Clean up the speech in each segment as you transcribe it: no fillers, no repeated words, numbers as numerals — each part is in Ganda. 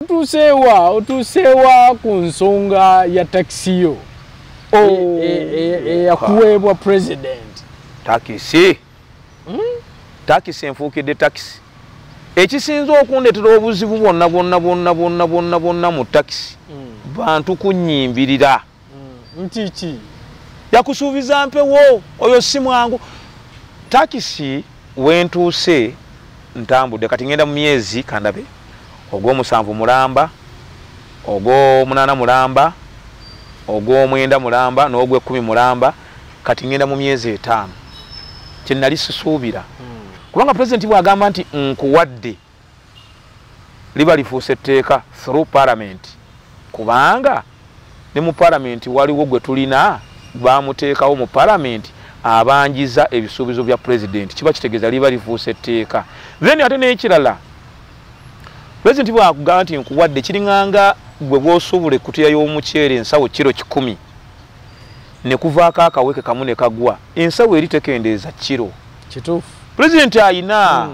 otusewa ku nsonga ya taxiyo yakuweebwa president takisi takisi enfuukidde takisi ekisinza okundetera obuzibu bonna mu takisi bantu kunyimbirira ntiki yakusuubiza mpewo oyo si mwangu takisi wentuuse ntambudde kati ngenda mu myezi kandabe ogw'omusanvu mulamba ogw'omunaana mulamba ogw'omwenda mulamba n'ogw'ekkumi mulamba kati ngenda mu myezi 5 kyenali sisuubira kubanga pulezidenti bw'agamba nti nkuwadde liba lifuuse etteeka through parliament kubanga ne mu parliament waliwo gwe tulina bamuteekawo mu parliament abanjiza ebisuubizo bya pulezidenti kiba kitegeeza liba lifuuse etteeka then ate n'ekirala pulezidenti bw'akugamba nti nkuwadde kiringanga bwe bw'osuubula ekkutiya y'omuceere ensawo kiro 100 ne kuvaako akaweke kamu ne kagwa ensawo eri tekendeeza kiro kituufu pulezidenti ayina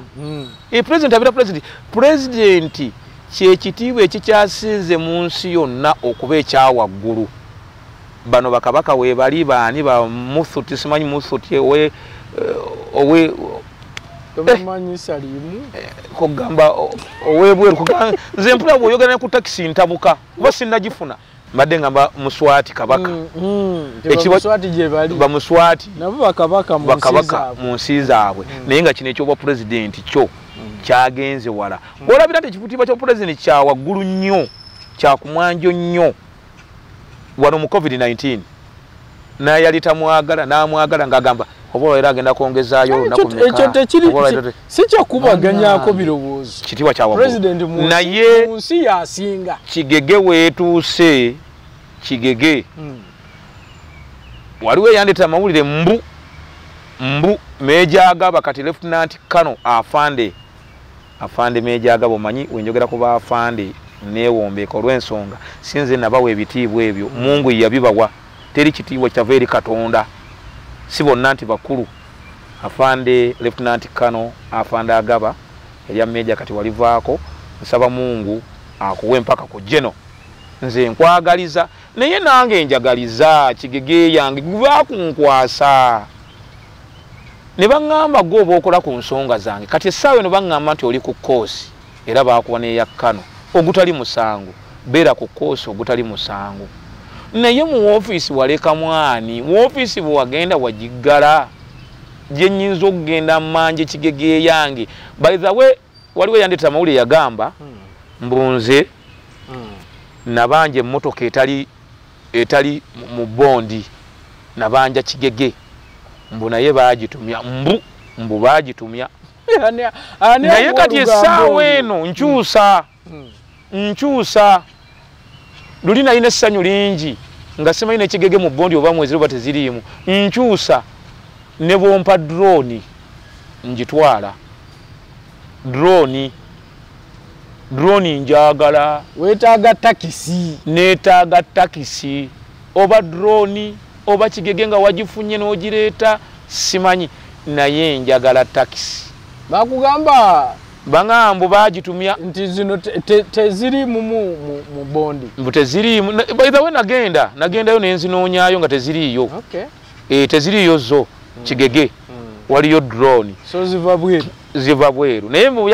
pulezidenti abeera pulezidenti kyekitiibwa ekikyasinze mu nsi yonna okuba ekyawaggulu bano bakabaka weebali baani ba Muthuti simanyi Muthuti kugamba owebweru nze mpula bw'oyogera ku takisi ntabuka kuba sinnagifuna mbadde ngamba Muswati kabaka bamuswati nabo bakabaka mu nsi zaabwe naye nga kino ekyobwa pulezidenti kyo kyagenze wala olabira nti ekifutiibwa kya pulezidenti kya waggulu nnyo kyakumwanjo nnyo wano mu COVID-19 naye yali tamwagala n'amwagala ng'agamba oba era agenda kwongezaayo ekyo si kyakubaganyako birowoozo kitiibwa kya waggulu naye mu nsi yasinga Kigege weetuuse Kigege waliwo eyandeta amawulire mbu Meeja Agaba kati Lieutenant Colonel afande Meeja Agaba omanyi wenjogera ku baafande neewombeeka olw'ensonga sinze nabawa ebitiibwa ebyo Mungu yabibawa teri kitiibwa kyava eri Katonda si bonna nti bakulu afande Lieutenant Colonel afande Agaba erya Meeja kati walivaako nsaba Mungu akuwe mpaka ku General nze nkwagaliza naye nange njagaliza Kigege yange gubakunkwasa ne baŋŋamba gwoba okola ku nsonga zange kati essaawa eno baŋŋamba nti oli ku koosi era baakuwa n'eya Kano ogutali musango beera ku koosi ogutali musango naye mu woofiisi waleka mwani woofiisi bwe wagenda wagiggala gye nnyinza okugenda mmanje Kigege yange by the way waliwo yandeta amawulire yagamba mbunze nabanja emmotoka etali mu bondi nabanja Kigege mbu naye baagitumya mbu baagitumya naye kati essaawa eno nkyusa luli nalina essanyu lingi nga simanyi ne Kigege mu bondi oba mwezi oba teziriimu nkyusa ne bompa drone njitwala drone njagala weetaaga takisi neetaaga takisi oba drone oba Kigege nga wagifunye n'ogireeta simanyi naye njagala takisi bakugamba baŋŋambo baagitumya nti zino teziri mu bondi mbu teziriimu by the way nagendayo nenzinoonyaayo nga teziriiyo teziriiyo zo Kigege waliyo drone so ziva bweru naye mbu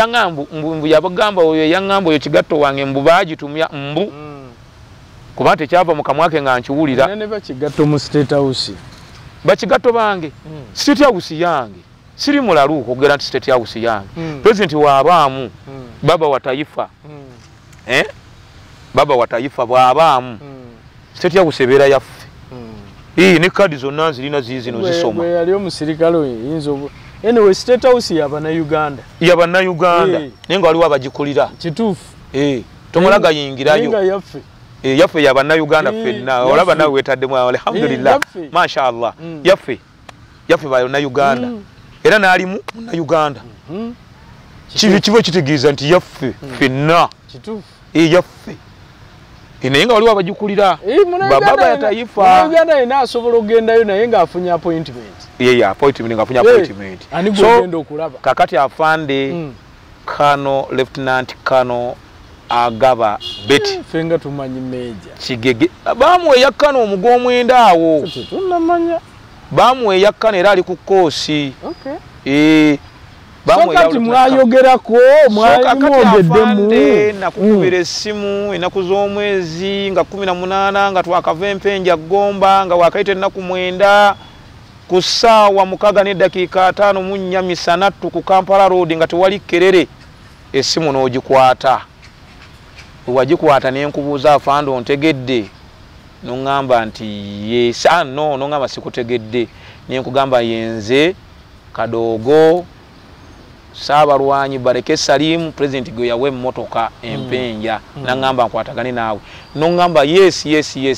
yabagamba oyo yaŋŋamba oyo kigatto wange mbu baagitumya kuba tekyava mu kamwake nga nkiwulira ne bakigatto mu State House bakigatto bange State House yange siri mulalu okugera nti State House yange president w'abaamu baba wa taifa baba wa taifa bw'abaamu State House ebeera yaffe ne kadi zonna zirina ziizino zisoma yali omusirikale yinza anyway State House y'Abannayuganda naye nga waliwo abagikulira kituufu tomulaga yingirayo yaffe y'Abannayuganda ffenna olaba nawe weetaddemu alhamdulillah mashallah yaffe Bannayuganda era n'alimu Munnayuganda kiba kitegeeza nti yaffe ffenna yaffe naye nga waliwo abagikulira baba ya taifa Uganda alina asobola okugendayo naye ng'afunye appointment ng'afunye appointment ani gwegenda okulaba kakati afande Colonel Lieutenant Colonel agaba beti fenga tumanyi meja Kigege bamuwe yakkana omugo omwenda awo tunamanya bamuwe yakkana era ali ku koosi kati mwayogerako mwayogedde nakukubira essimu ennaku z'omwezi nga 18 nga twakava empenja Gomba nga wakayita ennaku 9 ku ssaawa 6:05 misanattu ku Kampala Road nga tewali Kerere essimu n'ogikwata wagikwata nenkubuuza afande ontegedde nongamba nti yes no nongamba sikutegedde nenkugamba yenze Kadogo Saabalwanyi Bareke Salim president gwe yawe mmotoka empenja nangamba nkwatagane naawe nongamba yes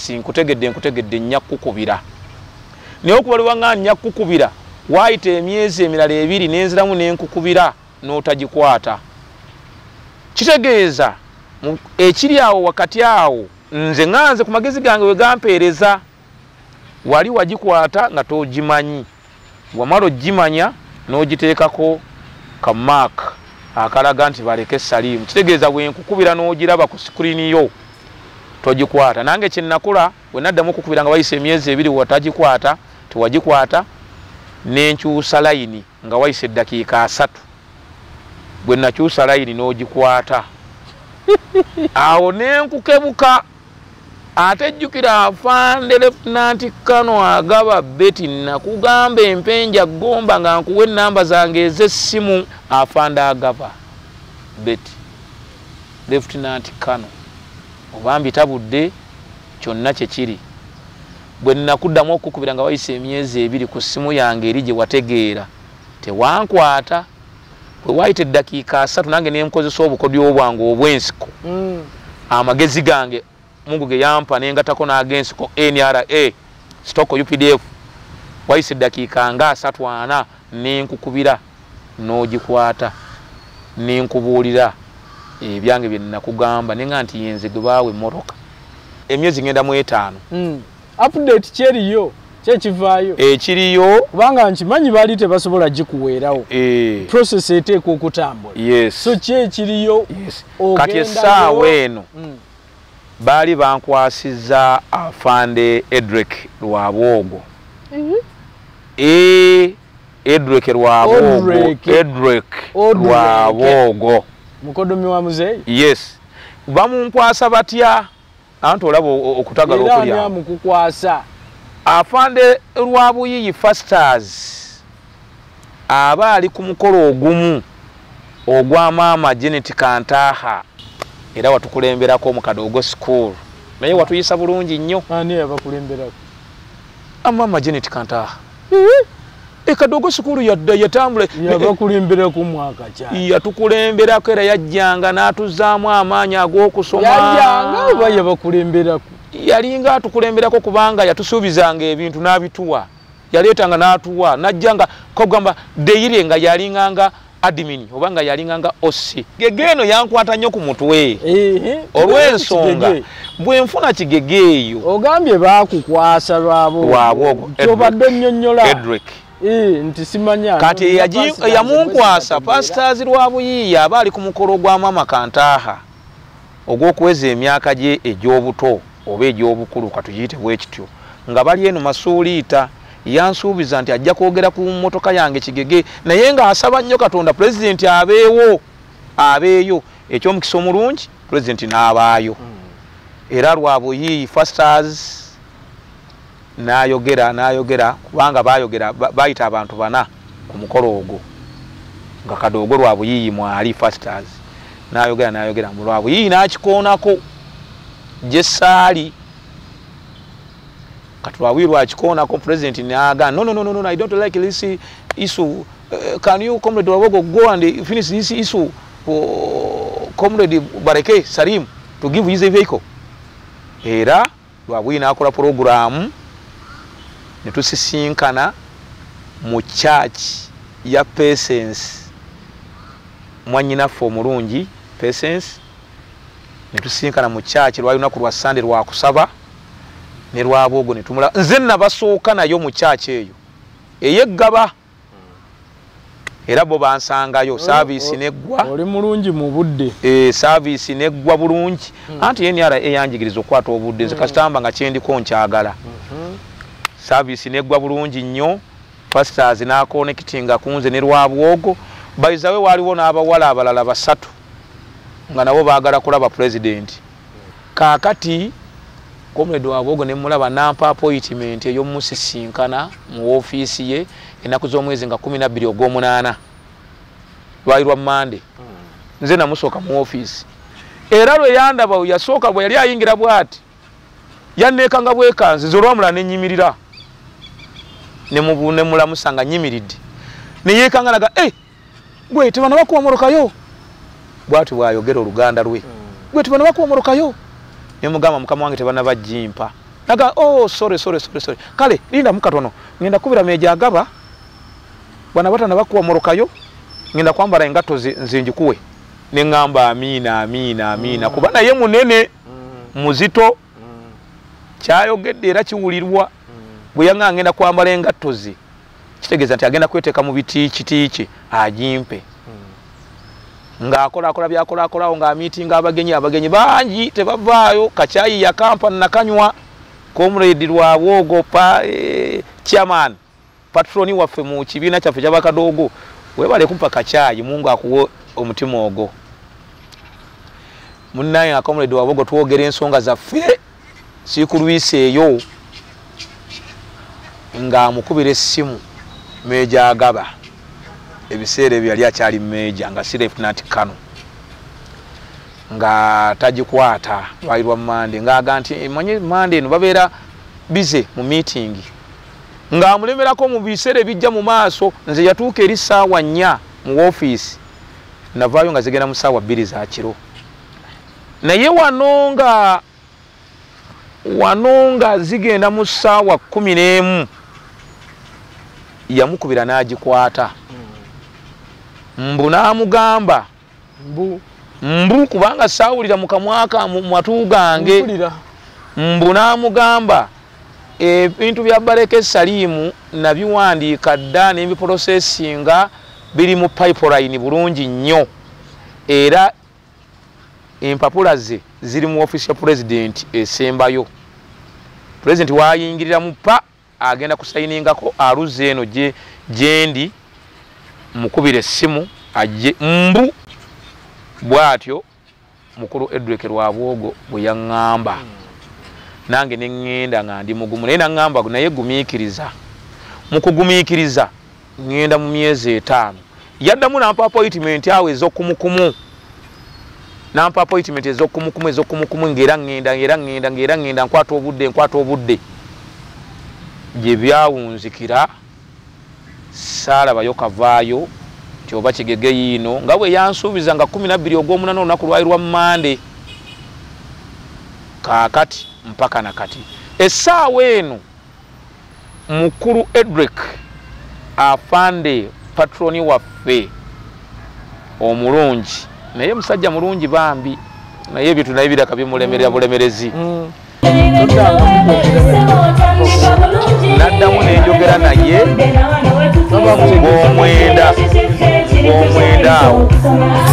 nkutegedde nnyakukubira naye okubaliwa nga nnyakukubira waayita emyezi emirala 2 nenziramu nenkukubira n'otagikwata kitegeeza ekiri awo wakati awo nze nganze ku magezi gange we gampeereza wali wagikwata nga togimanyi wamala ogimanya n'ogiteekako ka mark akalaga nti Bareke Salim kitegeeza bwenkukubira n'ogiraba ku screen yo togikwata nange kyenakula we naddamu okukubira nga wayise emyezi 2 watagikwata tewagikwata nenkyusa layini nga wayise eddakiika 3 bwe nakyusa layini n'ogikwata awo nenkukebuka ate jjukira afande Lieutenant Kano agaba beti nakugamba empenja Gomba nga nkuwe namba zange ez'essimu afande agaba beti Lieutenant Kano obambi tabudde kyonna kyekiri bwe nakuddamu okukubira nga wayise emyezi 2 ku ssimu yange eri gye wategeera tewankwata bwe wayita eddakiika 3 nange nenkozesa obukodyo bwange obw'ensiko amagezi gange Mungu ge yampa nengatako n'agensiko NRA stoko UPDF wayise eddakiika nga 3 nenkukubira n'ogikwata nenkubuulira ebyange bye nakugamba nenga nti yenze gwe baawe emmotoka emyezi ngenda mu 5 update kyeriyo kyekivaayo ekiriyo kubanga nkimanyi baali tebasobola gikuweerawo process eteekwa okutambula so kyekiriyo kati essaawa eno baali bankwasizza afande Edric Lwabwogo Edric Lwabwogo mukodomi wa muzeeyi yes bamunkwasa batya anti olaba okutagala okulya era mukukwasa afande Lwabuyiyi Fasters aba ali ku mukolo ogumu ogwa maama Janet Kantaha era watukulemberako mu Kadogo School naye watuyisa bulungi nnyo ani yabakulemberako maama Janet Kantaha Kadogo School yatambula yabakulemberako mwaka kyali yatukulemberako era yajjanga n'atuzaamu amaanyi ag'okusoma yajjanga oba yabakulemberako yalinga atukulemberako kubanga yatusuubizanga ebintu n'abituwa yaleetanga n'atuwa najjanga kogamba deyire nga yalinganga admin obanga yalinganga OC Gegeno yankwata nnyo ku mutwe olw'ensonga bwenfuna Kigege eyo ogambye baakukwasa Lwabwogo tobadde nnyonnyola Edric nti simanya kati yamunkwasa Pastors Lwabuyiyi aba ali ku mukolo gwa maama Kantaha ogw'okuweza emyaka gye egy'obuto oba egy'obukulu katuyite bwekityo nga bali eno Masuuliita yansuubiza nti ajja kwogera ku mmotoka yange Kigege naye nga asaba nnyo Katonda president abeeyo ekyomukisa omulungi president n'abaayo era Lwabuyiyi Fasters n'ayogera kubanga bayita abantu 4 ku mukolo ogwo nga Kadogo Lwabuyiyi mwali Fasters n'ayogera mu Lwabuyiyi n'akikoonako gye saali kati Lwabuyiyi lwakikoonako president n'aga no I don't like this issue can you comrade Lwabogo go and finish this issue for comrade Bareke Salim to give his vehicle era Lwabuyiyi n'akola program netusisinkana mu church ya Patience mwanyinaffe omulungi Patience netusinkana mu church lwayunaku lwa Sunday lwakusaba ne Lwabwogo netumula nze nabasooka nayo mu church eyo eyeggaba era bo bansangayo service neggwa oli mulungi mu budde service neggwa bulungi anti NRA eyanjigiriza okwata obudde nze kasitamba nga kyendiko nkyagala service neggwa bulungi nnyo pastors n'akonekitinga kunze ne Lwabwogo bayizawe waliwo n'abawala abalala basatu nga nabo baagala kulaba president kaakati Comrade Lwabwogo ne mulaba nampa appointment ey'omusisinkana mu office ye ennaku z'omwezi nga 12 ogw'omunaana lwairwa Monday nze namusooka mu office era lwe yandaba yasooka bwe yali ayingira bwati yanneekanga bwekanzi zolwamula nenyimirira ne mulamusa nga nyimiridde ne yeekanganaga gwe tebana bakuwamorokayo bwati bwayogera oluganda lwe gwe tebana bakuwamorokayo ne mugamba mukama wange tebana bajjimpa naga sorry kale linda mukatono ngenda kubira meja agaba bwana batana bakuwamorokayo ngenda kwambala engato nzinjikuwe ne ngamba amina kuba naye munene muzito kyayogedde era kiwulirwa bwe yanga ngenda kwambala engato ze kitegeeza nti agenda kweteeka mu biti ajimpe ng'akola byakolawo nga meeting abagenyi bangi tebavaayo kachayi ya kampani nakanywa Comrade Lwabwogo chairman patroni waffe mu kibiina kyaffe ky'abakadogo webale kumpa kachayi Mungu akuwe omutima ogwo munnaye Comrade Lwabwogo twogera ensonga zaffe sikulwiseeyo nga mukubira essimu Meja Agaba ebiseera ebyo yali akyali Meja nga si Lieutenant Kano nga tagikwata lwairwa Monday ng'aga nti manye Monday eno babeera bize mu meeting nga amulemerako mu biseera bijja mu maaso nze yatuuka eri ssaawa 4 mu office navaayo nga zigenda mu ssaawa 2 za kiro naye wano nga zigenda mu ssaawa 11 yamukubira n'agikwata mbu n'amugamba mbu kubanga saawulira mu kamwaka mu matu gange mbu n'amugamba ebintu bya Bareke Salimu nabiwandiika dda n'ebiprocesinga biri mu pipeline bulungi nnyo era empapula ze ziri mu office ya president esembayo president waayingirira mu agenda kusayiningako aluze eno jendi mukubire simu aje mbu bwatyo mukuru Edrick Lwabwogo bwe yaŋŋamba nange ne ŋŋenda nga ndi mugumu naye naŋŋamba naye gumiikiriza mu kugumiikiriza ŋŋenda mu myezi 5 yaddamu nampa appointment awo ez'okumukumu nampa appointment ez'okumukumu ng'era ŋŋenda nkwata obudde gye byawunzikira saalabayo kavaayo kyoba kigege yiino nga bwe yansuubiza nga 12 ogw'omunaana olunaku lwairwa Monday kaakati mpaka nakati essaawa eno mukuru Edrick afande patroni waffe omulungi naye musajja mulungi bambi naye ebyo tunaye biraka bimulemerera bulemerezi naddamu nenjogera naye omwenda awo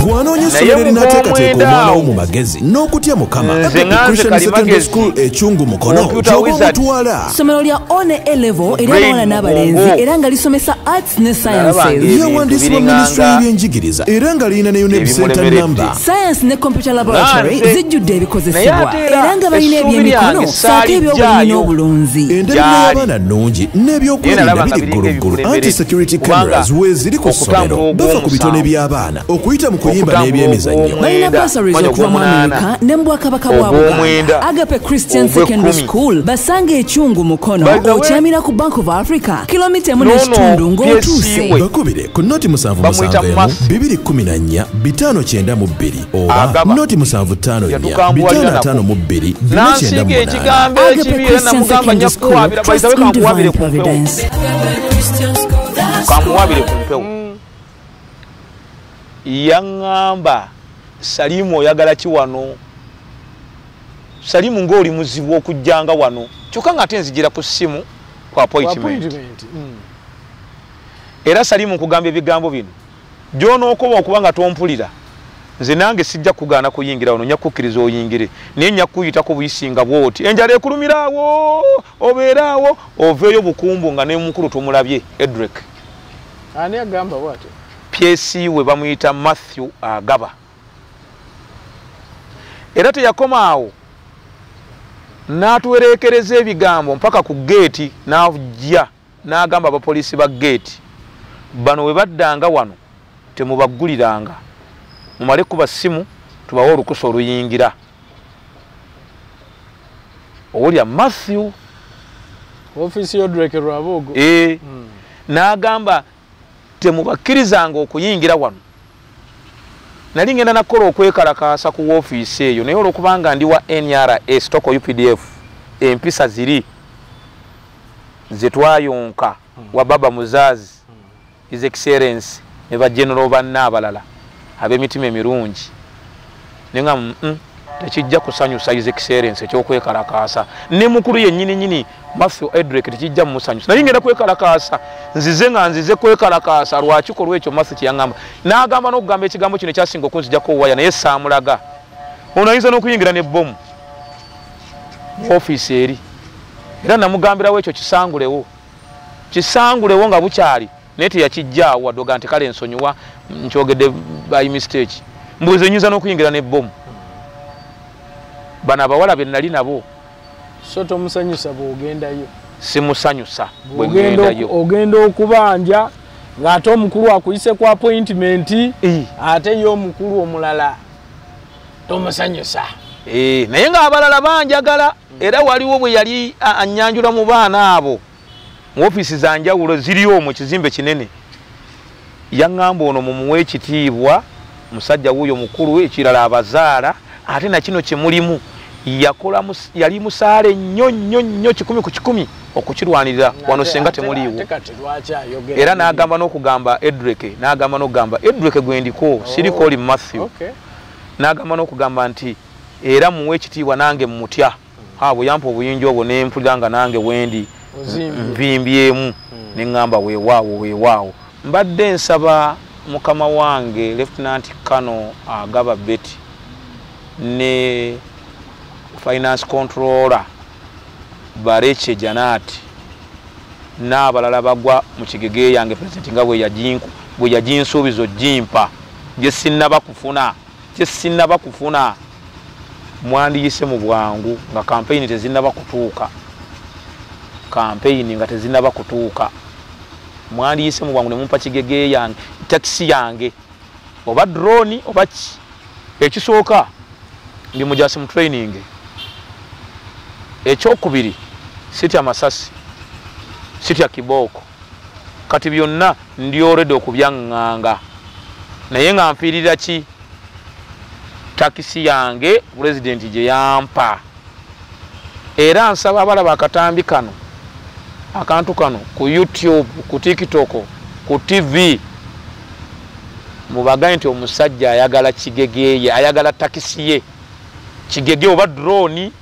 bw'anoonya essomero erinaateekateeka omwana wo mu magezi n'okutya Mukama Christian Secondary School ekyungu mukono gy'oba omutwala ssomero lya one A-level ery'abawala n'abalenzi era nga lisomesa arts ne sciences yawandiisibwa minisitule y'ebyenjigiriza era nga lirina ne unicenta namba science ne computer laboratory zijjudde ebikozesebwa era nga balina ebyemikono saako eby'obulimi n'obulunzi endabirira y'abaana nnungi n'ebyokwerinda biri gguluggulu anti-security cameras weeziri ku ssomero bafa ku bitone by'abaana okuyita mu kuyimba n'ebyemizannyo balina bursaries okuva mu Amerika ne mu Bwakabaka bwa Buganda Agape Christian Secondary School basanga ekyungu mukono okyamira ku Bank of Africa kilomita 1.5 ng'otuuse bakubire ku noti 771 214 592 oba noti 754 552 498 Agape Christian Secondary School Trust in Divine Providence kamuwabire ku mpewo yaŋŋamba Salimu oyagala ki wano Salimu ng'oli muzibu okujjanga wano kyokka nga ate nzigira ku ssimu ku appointment era Salimu nkugamba ebigambo bino gy'onookoba okuba nga tompulira nze nange sijja kugaana kuyingira wano nja kukkiriza oyingire naye nja kuyitako buyisinga bwoti enjala ekulumira awo obeera awo oveeyo bukumbu nga ne mukulu tumulabye Edrick ani agamba bw'atyo pyesi we bamuyita Matthew Agaba era teyakoma awo n'atuwereekereza ebigambo mpaka ku geeti n'ajja n'agamba abapoliisi ba geeti bano we baddanga wano temubagguliranga mumale kuba simu tubawo olukusa oluyingira owulya Matthew ofisi y'Odrek Rwabugo n'agamba temubakkirizanga okuyingira wano nali ngenda nakola okwekalakaasa ku woofiisi eyo naye olwokubanga ndi wa NRS toko UPDF empisa ziri zetwayonka wa baba muzazi His Excellency ne ba general banna abalala ab'emitima emirungi nenga tekijja kusanyusa His Excellency ekyokwekalakaasa ne mukulu yennyini Matthew Edrick tekijja musanyusa nali ngenda kwekalakaasa nzize kwekalakaasa lwakikolwa ekyo Matthew kyeyangamba n'agamba n'okugamba ekigambo kino ekyasinga okunzijjako waya naye saamulaga ono ayinza n'okuyingira n'ebbomu mu ofiisi eri era namugambirawo ekyo kisangulewo nga bukyali naye teyakijjaawo waddoga nti kale nsonyiwa nkyogedde by mistake mbuze nyinza n'okuyingira n'ebbomu bano abawala be nali nabo so tomusanyusa bw'ogendayo simusanyusa bwengendayo ogenda okubanja ng'ate omukulu akuyise ku appointment ate ye omukulu omulala tomusanyusa naye ng'abalala banjagala era waliwo bwe yali annyanjula mu baana abo mu ofiisi za njawulo ziri omwo ekizimbe kinene yaŋŋamba ono mumuwe ekitiibwa musajja wuuyo mukulu ekirala abazaala ate na kino kyemulimu yali musaale nnyo 100 ku 100 okukirwanirira wano senga temuliiwo era n'agamba n'okugamba Edrick gwendiko siriko oli Matthew n'agamba n'okugamba nti era muwe ekitiibwa nange mmutya bwe yampa obuyinja obwo nempulira nga nange wendi nvimbyemu neŋŋamba weewaawo mbadde nsaba mukama wange Lieutenant Colonel Agaba Betty ne Finance Controller Bareche Janati n'abalala bagwa mu kigege yange President nga bwe yajinsuubizo jimpa gye sinnaba kufuna mwandiyise mu bwangu nga campaign tezinnaba kutuuka mwandiyise mu bwangu ne mumpa kigege yange taxi yange oba drone oba ekisooka ndi mujasi mu training ekyokubiri sitya masasi sitya kibooko kati byonna ndi already okubyaŋŋanga naye nga nfiirira ki takisi yange president gye yampa era nsaba abalaba akatambi kano akantu kano ku YouTube ku TikTok ku TV mubagaye nti omusajja ayagala kigege ayagala takisi ye kigege oba drone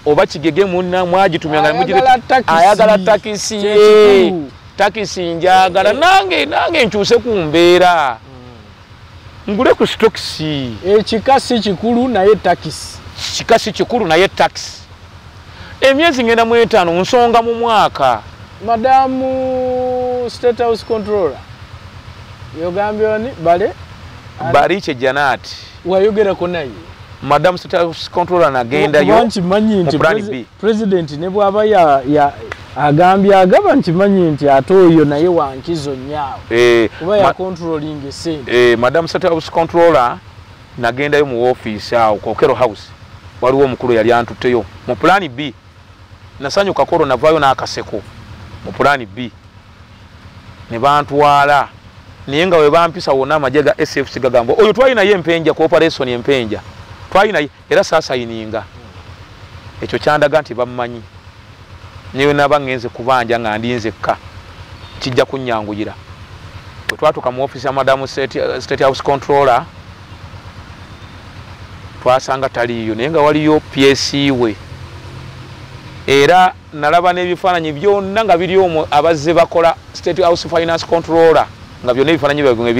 oba kigege munna mwagitumyanga ayagala takisi ye takisi njagala nange nkyuse ku mbeera ngule ku stokisi ekikasi kikulu naye takisi emyezi ngenda mu 5 nsonga mu mwaka madamu State House Controller yogambyoni Bariche Janati wayogerako naye Madam State House Controller nagenda yo nkimanyi nti president ne bwaba agambye nkimanyi nti ate oyo naye wankizo nyaawo kuba ya controlling esente Madam State House Controller nagenda yo mu office awo Kokero House waliwo omukulu yali antutteyo mu plan B nasanyuka korona vayo n'akaseko mu plan B ne bantwala naye nga we bampisa wonna amagye ga SFC gagamba oyo twalina ye empenja ku operation empenja twalina era saasayininga ekyo kyandaga nti bamumanyi niwe naba ngenze kubanja nga ndinzekka kijja kunnyanguyira bwe twatuka mu office ya Madam State House Controller twasanga taliyo naye nga waliyo PSC we era nalaba n'ebifaananyi byonna nga biri omwo abazze bakola State House Finance Controller nga byonna ebifaananyi byabwe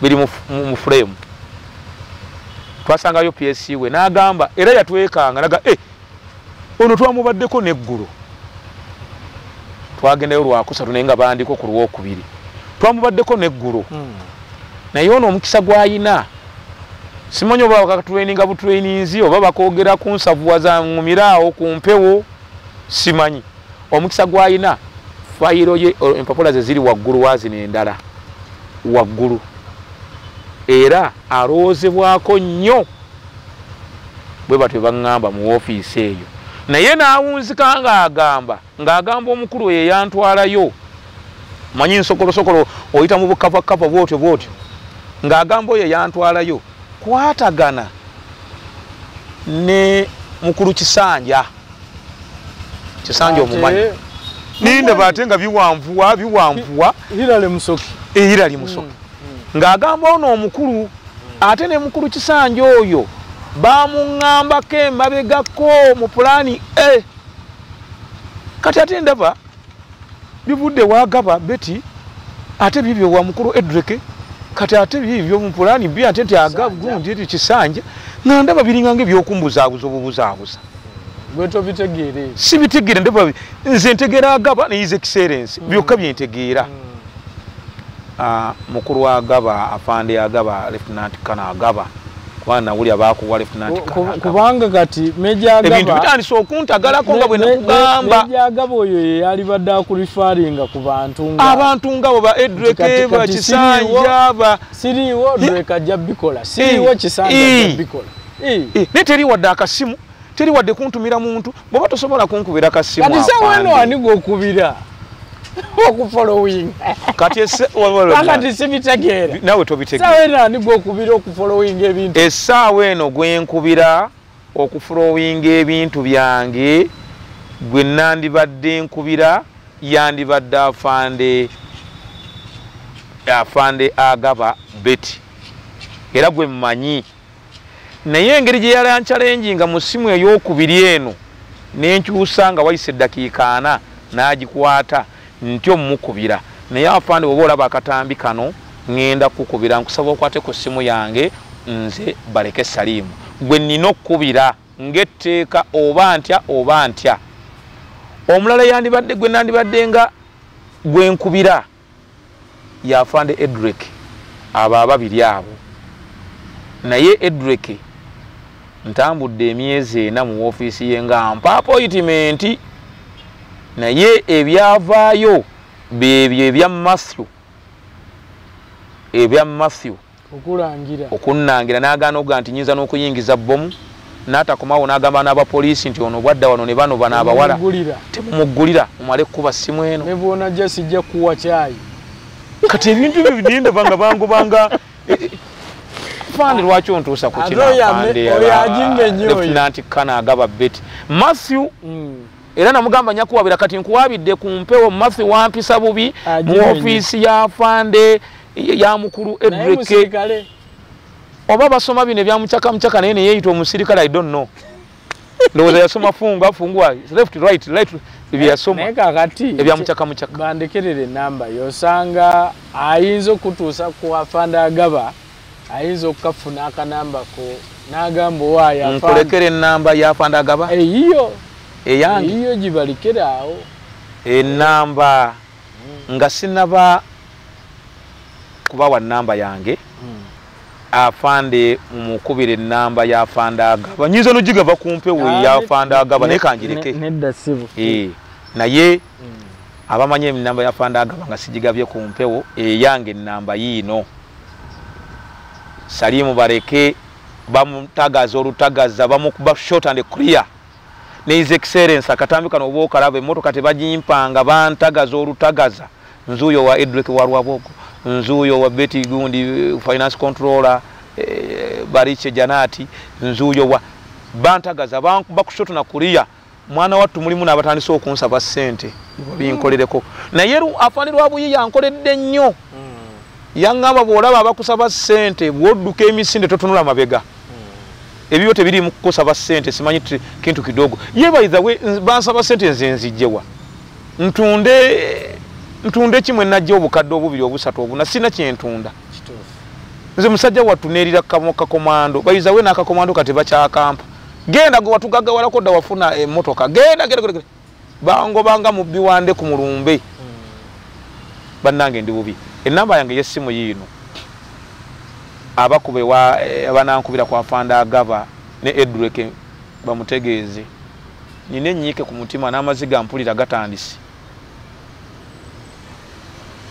biri mu frame. Twasangayo PSC we n'agamba era yatwekanga naga ono twamubaddeko n'eggulo. Twagendayo lwakusatu naye nga bandiko ku lwokubiri. Twamubaddeko n'eggulo. Naye ono omukisa gw'ayina simanyi oba bakatulaininga butraininzi oba bakoogera ku nsavuwa za ngumiraawo ku mpewo simanyi. Omukisa gw'ayina fayiro ye empapula ze ziri waggulu waazino endala waggulu era alowoozebwako nnyo bwe batyo baŋŋamba mu woofiisi eyo. Naye n'awunzika ng'agamba omukulu ye yantwalayo manyi nsokolosokolo oyita mu bukavakava bwotyo ng'agamba oyo yantwalayo kwatagana ne mukulu Kisanja omumanyi ninde bate nga biwanvuwa Hilali Musoki ng'agamba ono omukulu ate ne mukulu Kisanja oyo bamuŋŋambako emabegako mu pulaani kati ate ndaba bivudde wagaba Betty ate bibyo wa mukulu Edrick kati ate bibyo mu pulaani bi ate gundi eti Kisanja nga ndaba biringa ng'ebyokumbuzaabuza obubuzaabuza. Gweto bitegeere si bitegeere ndaba nze ntegeera agaba ne his excellence byokka byentegeera. Mukulu wa Agaba afande Agaba Lieutenant Kana Agaba kwana wuli abakuwa Lieutenant Kana kubanga kati Meja Agaba ebintu bitandise okuntagalako nga bwe nakugamba. Meja Agaba oyo yali badde akulifaaringa ku abantu ngabo ba Edrick ba Kisanja ba siriwo Edrick ajja bikola siriwo Kisanja ajja bikola ne teri wadde akasimu teri wadde kuntumira muntu bw'oba tosobola kunkubira akasimu kati se weno anigo okubira okufollowing kati kakati sibitegeera nawe tobitegeera sawa eno anigo okubira okufollowing ebintu essaawa eno gwe nkubira okufollowing ebintu byange gwe nandibadde nkubira yandibadde afande Agaba Betty era gwe mmanyi. Naye engeri gye yali ancalenjinga mu ssimu ey'okubiri eno n'enkyusa nga wayise eddakiika 4 n'agikwata nti omukubira naye afande bw'oba olaba akatambi kano ŋŋenda kukubira nkusaba okwate ku ssimu yange nze Baleke Salimu gwe nnina okkubira ng'etteeka oba ntya. Omulala yandibadde gwe nandibadde nga gwe nkubira y'afande Edrick abo ababiri abo. Naye Edrick ntambudde emyezi 4 mu woofiisi ye nga mpa appointment naye ebyavaayo bebyo ebya Matthew okunnangira n'agaana okuga nti nyinza n'okuyingiza bbomu n'atakomawo n'agamba n'abapoliisi nti ono bwadda wano ne bano abawala temumuggulira mumale kuba ssimu eno ne bw'onajja sijja kuwa caayi kati ebintu ebyo bininde banga bangubanga fande lwaki ontuusa ku kino Lieutenant Kana Agaba Betty Matthew era namugamba nyakuwabira kati nkuwabidde ku mpewo Matthew wampisa bubi mu ofiisi ya fande ya mukulu Edrick oba basoma bino ebyamucaka naye neyeeyita omusirikale I don't know ndowooza yasoma fungwa left right ebyasoma naye kakati ebyamucaka bandekerere enamba yosanga ayinza okutuusa ku afande Agaba ayinza okukafuna akanamba ko n'agamba owaayo nkulekera enamba y'afande Agaba eyiyo eyange eyiyo gibalikira awo enamba nga sinaba kubawa namba yange afande mukubira enamba y'afande Agaba nyinza n'ogigava ku mpewo y'afande Agaba naye kanjireke nedda sibu naye abamanyi enamba y'afande Agaba nga sigigabye ku mpewo eyange enamba yiino Salimu Baleke bamutagaza olutagaza bamukuba short and clear ne his excellence akatambi kano oba okalaba emmotoka tebagimpanga bantagaza olutagaza nzuuyo wa Edrick Warwabogo nzuuyo wa Betty Gundi finance controller Bariche Janati nzuuyo wa bantagaza bankuba ku short na clear mwana wattu mulimu n'abatandise okunsaba ssente binkolereko naye afande Lwabuyi yankoledde nnyo yangamba bw'olaba abakusaba ssente bw'odduka emisinde totunula mabega ebyo tebiri mu kukusaba ssente simanyi kintu kidogo ye by the way bansaba ssente nze nzijjewa ntunde ntunde kimwe najja obukadde obubiri obusatu obuna sina kyentunda nze musajja watuneerira kakomando bayizawe n'akakomando kati bakyakampa genda gwe watugagawalako dda wafuna emmotoka genda bango banga mubbi wande ku mulumbe bannange ndi bubi enamba yange yessimu yiino abakube abanankubira kwa Fanda Agaba ne Edreke bamutegeeze nine nyiike ku mutima n'amaziga mpulira gatandisi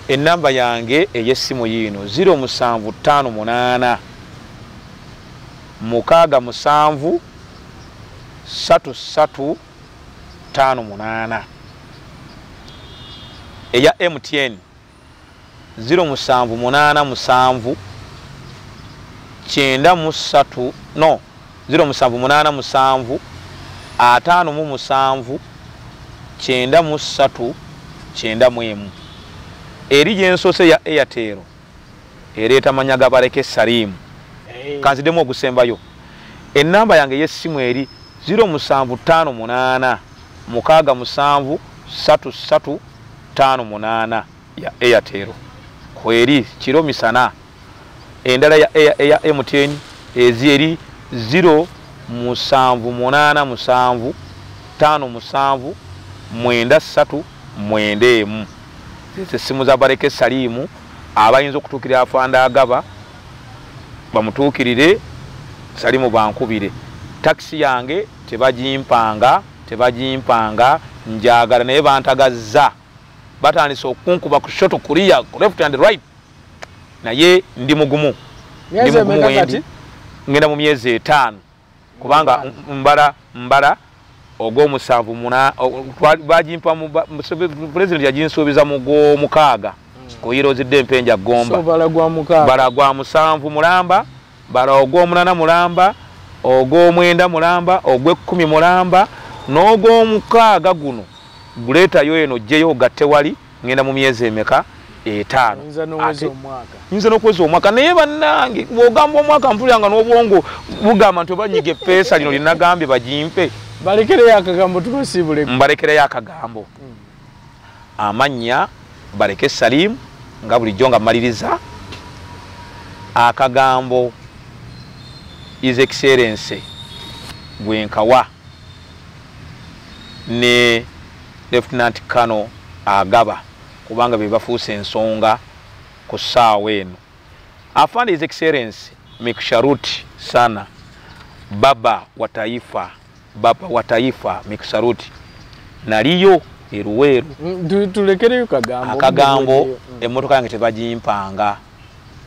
enamba yange eyessimu yiino 0758 mukaaga musanvu 3358 eya MTN 0787 93 no 0787 57 93 91 eri gyensose ya Airtel ereeta manyaga Bareke Salim kanzidemu ogusembayo enamba yange yessimu eri 0758 mukaaga musanvu 3358 ya Airtel kweri kiro misana endala ya MTN ezi eri 0787 57 93 91 simu za Bareke Salimu abayinza okutuukirira Fanda Agaba bamutuukirire Salimu bankubire taxi yange tebagimpanga njagala naye bantagazza batandise okunkuba ku shot kulia left and right naye ndi mugumu ngenda mu myezi 5 kubanga mbala ogw'omusanvu muna bagimpa mu president yaginsuubiza mu mukaaga ku Heroes Dempenja Gomba so balagwa musanvu mulamba bala ogw'omunana mulamba ogw'omwenda mulamba ogw'ekkumi mulamba n'ogw'omukaaga guno guleetayo eno gyeyo ogatte wali ngenda mu myezi emeka 5 nze n'okwezi omwaka naye bannange bw'ogamba omwaka mpuliranga n'obwongo bugamba nti obanyige peesa lino linagambye bagimpe balekereyo akagambo tubasibule mbalekereyo akagambo amannya Bareke Salim nga bulijjo nga maliriza akagambo His Excellency Gwenkawa ne Lieutenant Colonel Agaba kubanga be bafuuse ensonga ku ssaawa eno afande His Excellency Mikusharuti sana baba wa taifa Mikusharuti naliyo eruweru tulekereyo akagambo emmotoka yange tebagimpanga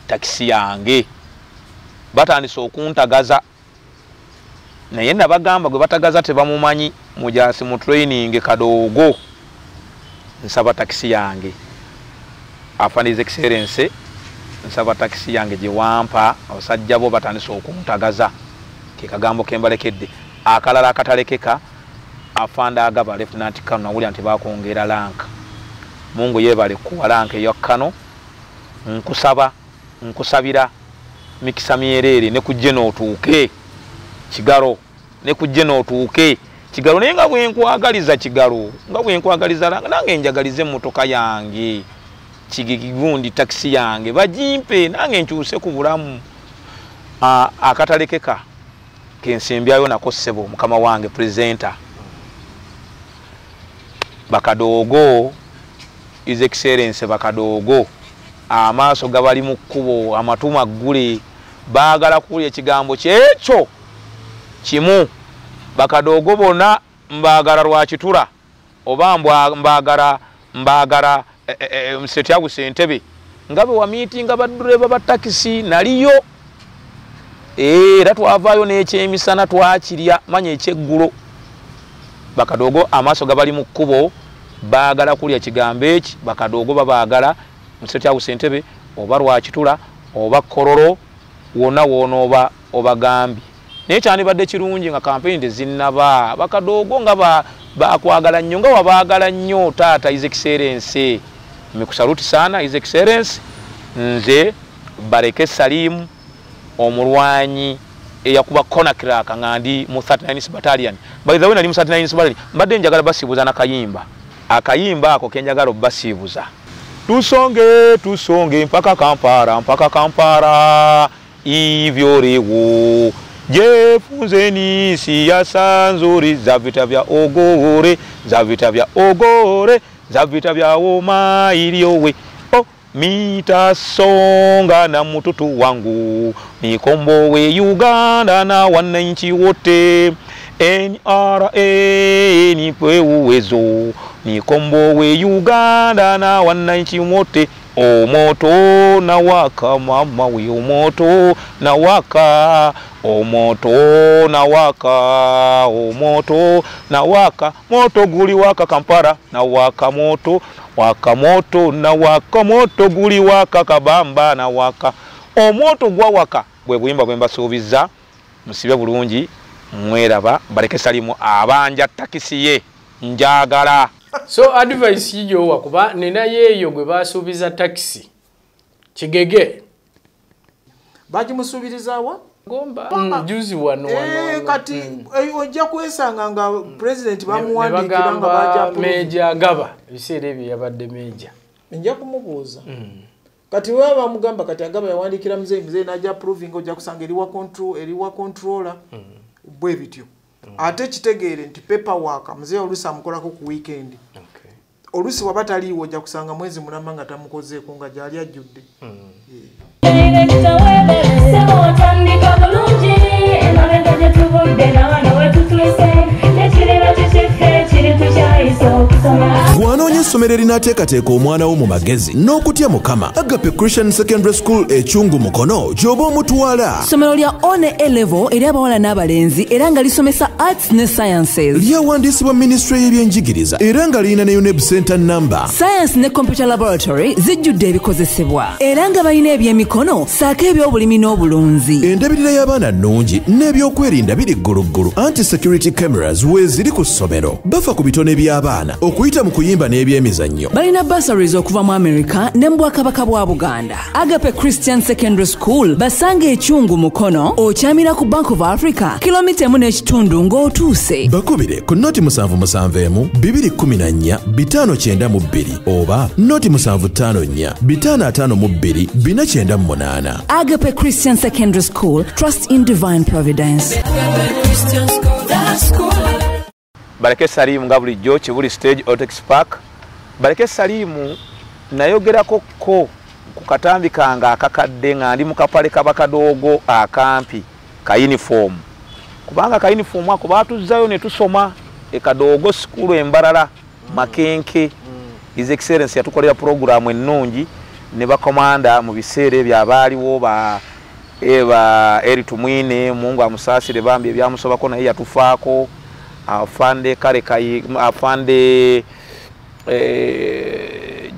taxi yange batandise okuntagaza naye nabagamba gwe batagaza tebamumanyi mujasi mu training kadoogo nsaba taxi yange afande His Excellency nsaba taxi yange gye wampa abasajja bo batandise okuntagaza ke kagambo kembalekedde akalala akatalekeka Afanda Agaba Lieutenant Colonel nawulira nti bakwongera lanka Mungu yebale kuwa lanka eyo kano nkusabira mikisa myerere ne kujje n'otuuke kigalo ne kujje n'otuuke kigalo naye nga bwenkwagaliza kigalo nga bwenkwagaliza nange njagalize emmotoka yange kigigundi taxi yange bagimpe nange nkyuse ku bulamu akatalekeka kensembyayo nako ssebo mukama wange presenter bakadoogo His Excellency bakadoogo amaaso gabali mu kkubo amatuma ggule baagala kuwulya ekigambo kyekyo kimu bakadoogo bonna mbaagala lwakitula oba mbaagala Msetyagu Ssentebe nga bwe wamiitinga baddureva ba takisi naliyo era twavaayo n'ekyemisana twakirya manya ekyeggulo bakadoogo amaaso gabali mu kkubo baagala kulya kigambo eki bakadoogo babaagala Msetyagu Ssentebe oba lwakitula oba kororo wona wona obagambye naye kyandibadde kirungi nga kampeni tezinnaba bakadoogo nga bakwagala nnyo nga wabaagala nnyo taata His Excellency Mikusharuti sana His Excellency nze Bareke Salim omulwanyi eyakuba kona crack ngandi mu 39 battalion by the way nali mu 39 battalion mbadde njagala basibuza na akayimba ako kenjagala basibuza tusonge mpaka Kampala hivyo rewo jefunzeni siasa nzuri za vita vya Ogore za vita vya Oma iliyowe mitasonga na mtoto wangu nikombowe Uganda na wananchi wote NRA nipe uwezo nikombowe Uganda na wananchi wote omoto na waka mama we omoto na waka moto guli waka Kampala na waka moto guli waka Kabamba na waka omoto gwa waka bwe buyimba bwemba suubiza musibe bulungi mweraba Bareke Salimu abanja takisi ye njagala. So advice yiyo wakuba nina yeyo gwe basuubiza taxi Kigege bagimusubirizawa gomba juzi wano kati ojja kwesanga nga president bamuwandikira nga baja meja gaba biseera ebyo yabadde meja nja kumubuuza kati wewe bamugamba kati agaba yawandikira mzee najja proving ojja kusanga eriwa controller bwe bityo ate kitegeere nti paperwork mzee olusi amukolako ku weekend olusi wabataliiwo ojja kusanga mwezi mulamba nga tamukozeeko nga gyali ajjudde Gwanoonya essomero erinaateekateeka omwana wo mu magezi n'okutya Mukama. Agape Christian Secondary School Ekyungu Mukono gy'oba omutwala. Ssomero lya one A-level eri abawala n'abalenzi era nga lisomesa arts ne sciences. Lyawandiisibwa Ministry y'ebyenjigiriza era nga lirina ne UNEB Center number. Science ne computer laboratory zijjudde ebikozesebwa era nga balina ebyemikono saako eby'obulimi n'obulunzi. Endabirira y'abaana nnungi n'ebyokwerinda biri gguluggulu. Anti-security cameras weeziri ku ssomero. Bafa ku bitone by'abaana okuyita mu kuyimba n'ebyemizannyo. Balina bursaries okuva mu America ne mu Bwakabaka bwa Buganda. Agape Christian Secondary School basange Ekyungu Mukono okyamira ku Bank of Africa kilomita 1.5 ng'otuuse. Bakubire ku noti 771 214 592 oba noti 754 552 498. Agape Christian Secondary School, trust in divine providence. Bareke Salimu nga bulijjo Kibuli Stage Otex Park. Bareke Salimu nayogerako ko ku katambi kanga akakadde nga ndi mu kapale kabakadoogo akampi ka uniform. Kubanga ka uniform ako batuzzayo ne tusoma ekadoogo school Embarara Makenke. His Excellency yatukolera program ennungi ne bakomanda mu biseera ebyabaaliwo ba Eritu Mwine Mungu amusaasire bambi ebyamusobako naye yatufaako. Afande kare kai afande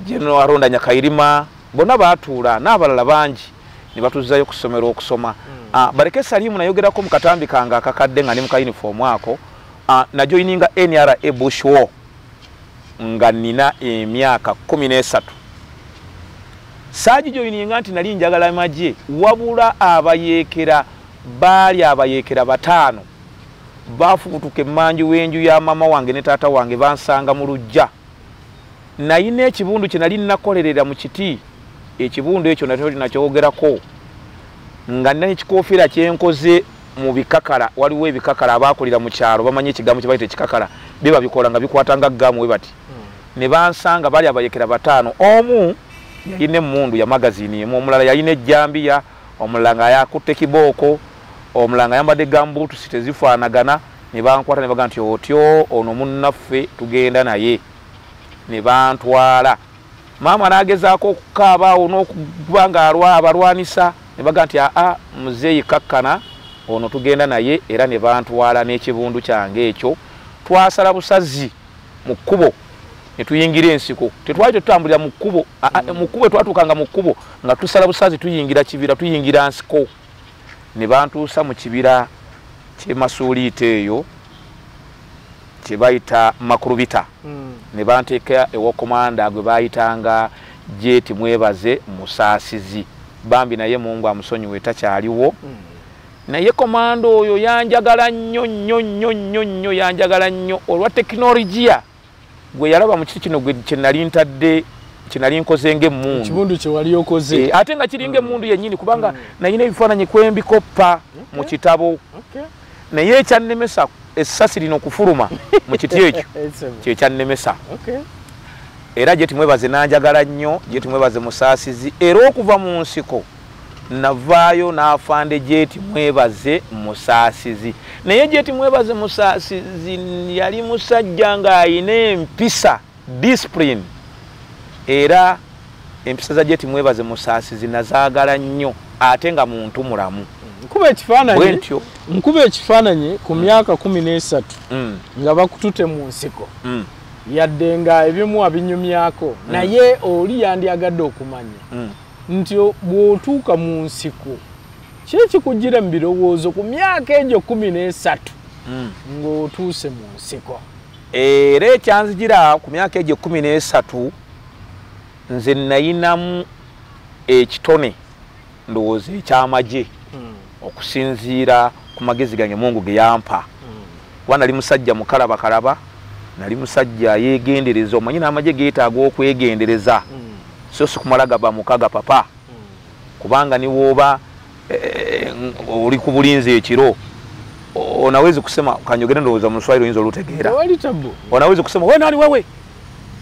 General Aronda Nyakairima bona batuula n'abalala bangi ne batuzzayo kusomero okusoma. Bareke Salimu nayogerako mu katambi kanga akakadde nga ni mu uniform ako na joininga NRA Bush War nga nina emyaka 13. Saji joininga nti nali njagala maje wabula abayekera bali abayekera batano bafukutuke manju wenju ya mama wange ne tata wange bansanga mu lujja nayine ekibundu kye nali nakolerera mu kiti ekibundu ekyo nakyogerako nga nani kikofiira kyenkoze mu bikakala waliwo ebikakala abakolera mu kyalo bamanye ekigambo kye bayita ekikakala beba bikola nga bikwatanga gamu we bati ne bansanga bali abayekera batano omu yayine mundu ya magazine omulala yayine ejjambiya omulanga yakutte kiboko omulanga yambadde gambutu sitezifaanagana ne bankwata ne baga nti otyo ono munnaffe tugenda naye ne bantwala maama nagezaako okukaabaawo n'okubanga abalwanisa ne baga nti muzeeyi kakkana ono tugenda naye era ne bantwala n'ekibundu kyange ekyo twasala busazi mu kkubo ne tuyingira ensiko tetwali tutambulira mu kkubo mu kkubo twatuukanga mu kkubo nga tusala busazi tuyingira kibira tuyingira nsiko ne bantuusa mu kibira ky'emasuuliite eyo kye bayita Makurubita ne banteeka ewokomanda gwe bayitanga Jeti Mwebaze Musaasizi bambi naye Mungu amusonyiwe takyaliwo naye komando oyo yanjagala nnyo yanjagala nnyo olwa teknologiya gwe yalaba mu kiti kino gwe kye nali ntadde kinali nkoze ng'emmundu kimundu kye wali okoze ate nga kiringa emmundu yennyini kubanga nayina ebifaananyi kwembikoppa mu kitabo naye ekyannemesa essasi lino okufuluma mu kiti ekyo kyekyannemesa era gye timwebaze nanjagala nnyo gye timwebaze musaasizi era okuva mu nsiko navaayo n'afande gye timwebaze musaasizi naye gye timwebaze musaasizi yali musajja ng'ayina empisa discipline era empisa za gye timwebaze musaasizi nazaagala nnyo ate nga muntu mulamu nkuba ekifaananyi ku myaka 13 nga bakutute mu nsiko yadde nga ebimu abinyumyako naye oli yandyagadde okumanya nti bw'otuuka mu nsiko kikujjira mu birowoozo ku myaka egyo 13 ng'otuuse mu nsiko era ekyanzijira ku myaka egyo 13 nze nayinamu ekitone ndowooza ekyamagye okusinziira ku magezi gange Mungu ge yampa kuba nali musajja mukalabakalaba nali musajja yeegendereza omanyi n'amagye geetaaga okwegendereza so sikumala gaba mukaga papa kubanga ni wooba oli ku bulinzi ekiro onawezi kusema kanyogere ndowooza mu Swahili oyinza olutegeera onawezi kusema we nani wewe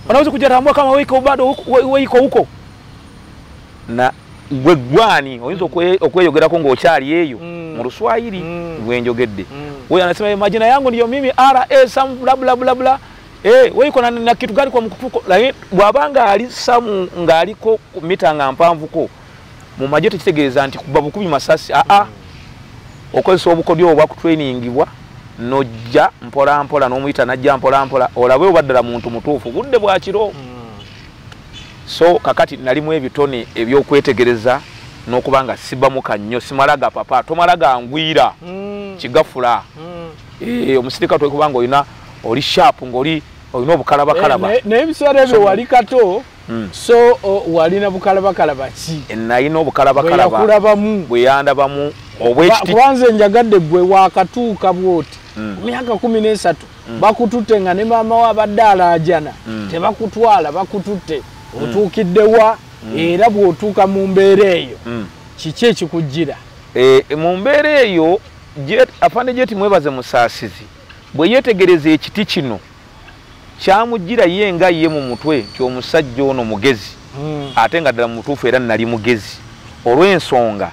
unaweza kujatambua kama wiko bado wiko huko na gwegwani oyinza okweyogerako ng'okyali eyo mu Luswahili bwenjogedde wewe anasema majina yangu ndiyo mimi RS bla bla bla bla weiko na kitu gani kwa mkufuko lakini bwabanga ali samu ngaliko mita nga mpanvuko mu majete kitegeeza nti kuba bukubi masasi okozesa obukodyo obwakutrainingibwa nojja mpola mpola n'omuyita najja mpola mpola olabe obaddala muntu mutuufu budde bwa kiro so kakati nalimu ebitone ebyokwetegereza n'okubanga sibamuka nnyo simalaga papa tomalaga ngwira kigafula omusirika twekubanga olina oli sharp ng'oli olina obukalabakalaba naye ebiseera ebyo wali kato so walina bukalabakalaba ki nalina obukalabakalaba bwe yandabamu obwekiti njagadde gwe wakatuuka bwoti myaka 13 bakutute nga ne maama wa abadde alaajana tebakutwala bakutute otuukiddewa era bw'otuuka mu mbeera eyo kiki ekikujjira mu mbeera eyo afande gye timwebaze musaasizi bwe yeetegereza ekiti kino kyamujjira ye nga ye mu mutwe nti omusajja ono mugezi ate nga ddala mu mutuufu era nali mugezi olw'ensonga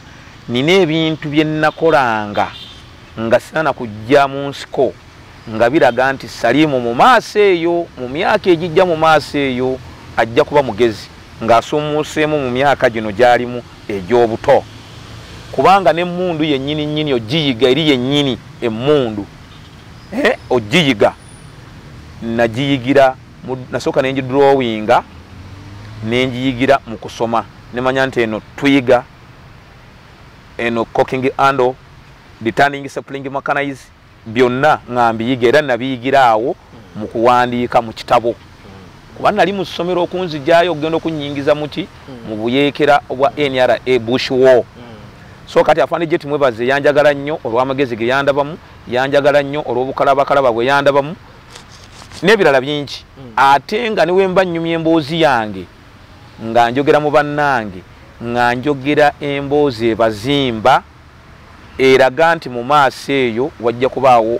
nina ebintu bye nnakolanga nga sinana kujja mu nsiko nga biraga nti Salimu mu maaso eyo mu myaka egijja mu maaso eyo ajja kuba mugezi ng'asumuuseemu mu myaka gino gy'alimu egy'obuto kubanga n'emmundu yennyini nnyini ogiyiga eri yennyini emmundu ogiyiga nagiyigira nasooka nenjidrawinga nenjiyigira mu kusoma nemanya nti eno twiga eno cooking handle deturning sapling mechanize byonna ngambiyiga era nabiyigira awo mu kuwandiika mu kitabo kuba nali mu ssomero okunzijjayo okugenda okunyingiza muki mu buyeekera obwa NRA Bush War so kati afande gye timwebaze yanjagala nnyo olw'amagezi ge yandabamu yanjagala nnyo olw'obukalabakalaba bwe yandabamu n'ebirala bingi ate nga niwe mba nnyumya emboozi yange nga njogera mu bannange nga njogera emboozi ebazimba eraga nti mu maaso eyo wajja kubaawo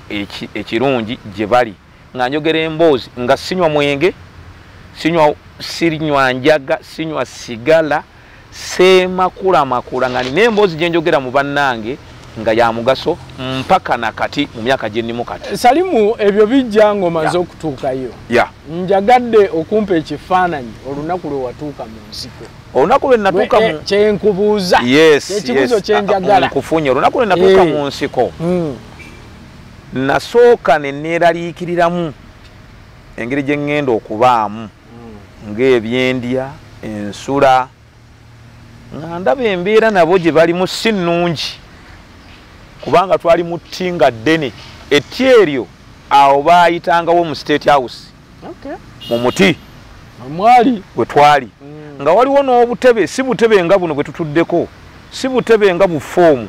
ekirungi gye bali nga njogera emboozi nga sinywa mwenge sinywa njaga sinywa sigala makula nga nina emboozi gye njogera mu bannange nga ya mugaso mpaka nakati mu myaka gye nnimu kati Salimu ebyo bijja ng'omaze okutuukayo njagadde okumpa ekifaananyi olunaku lwe watuuka mu nsiko olunaku lwe natuuka mu kyenkubuuza ekibuzo kyenjagala nkufunye olunaku lwe natuuka mu nsiko nasooka ne neeraliikiriramu engeri gye ŋŋenda okubaamu ng'ebyendya ensula nga ndaba embeera nabo gye balimu si nnungi kubanga twali mu ttinga ddene etti eryo awo baayitangawo mu State House mu muti mwali we twali nga waliwo n'obutebe si butebe nga buno bwe tutuddeko si butebe nga bufoomu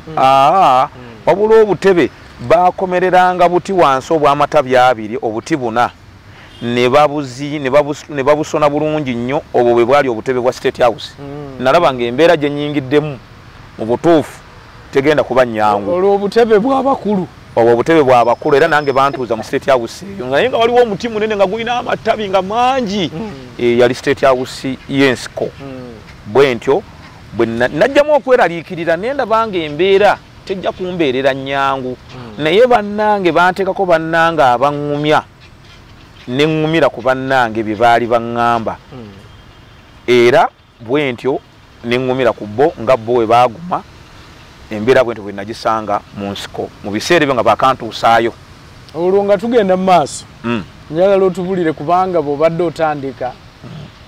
wabula obutebe baakomereranga buti wansi obw'amatabi abiri obuti buna ne babusona bulungi nnyo obwo bwe bwali obutebe bwa State House. Nalaba ng'embeera gye nnyingiddemu mu butuufu tegenda kuba nnyangu. Olwo obutebe bw'abakulu. Obwo obutebe bw'abakulu era nange bantuuza mu State House eyo. Naye nga waliwo omuti munene nga gulina amatabi nga mangi. Yali State House y'ensiko. Bwe ntyo bwe najjamu okweraliikirira naye ndaba ng'embeera tejja kumbeerera nnyangu. Naye bannange banteekako bannange abaŋŋumya. Neŋŋumira ku bannange bye baali baŋŋamba. Era bwe ntyo neŋŋumira ku bo nga bo bwe baaguma embeera bwe ntyo bwe nagisanga mu nsiko mu biseera ebyo nga bakantuusaayo. Olwo nga tugenda mu maaso njagala otubulire kubanga bw'obadde otandika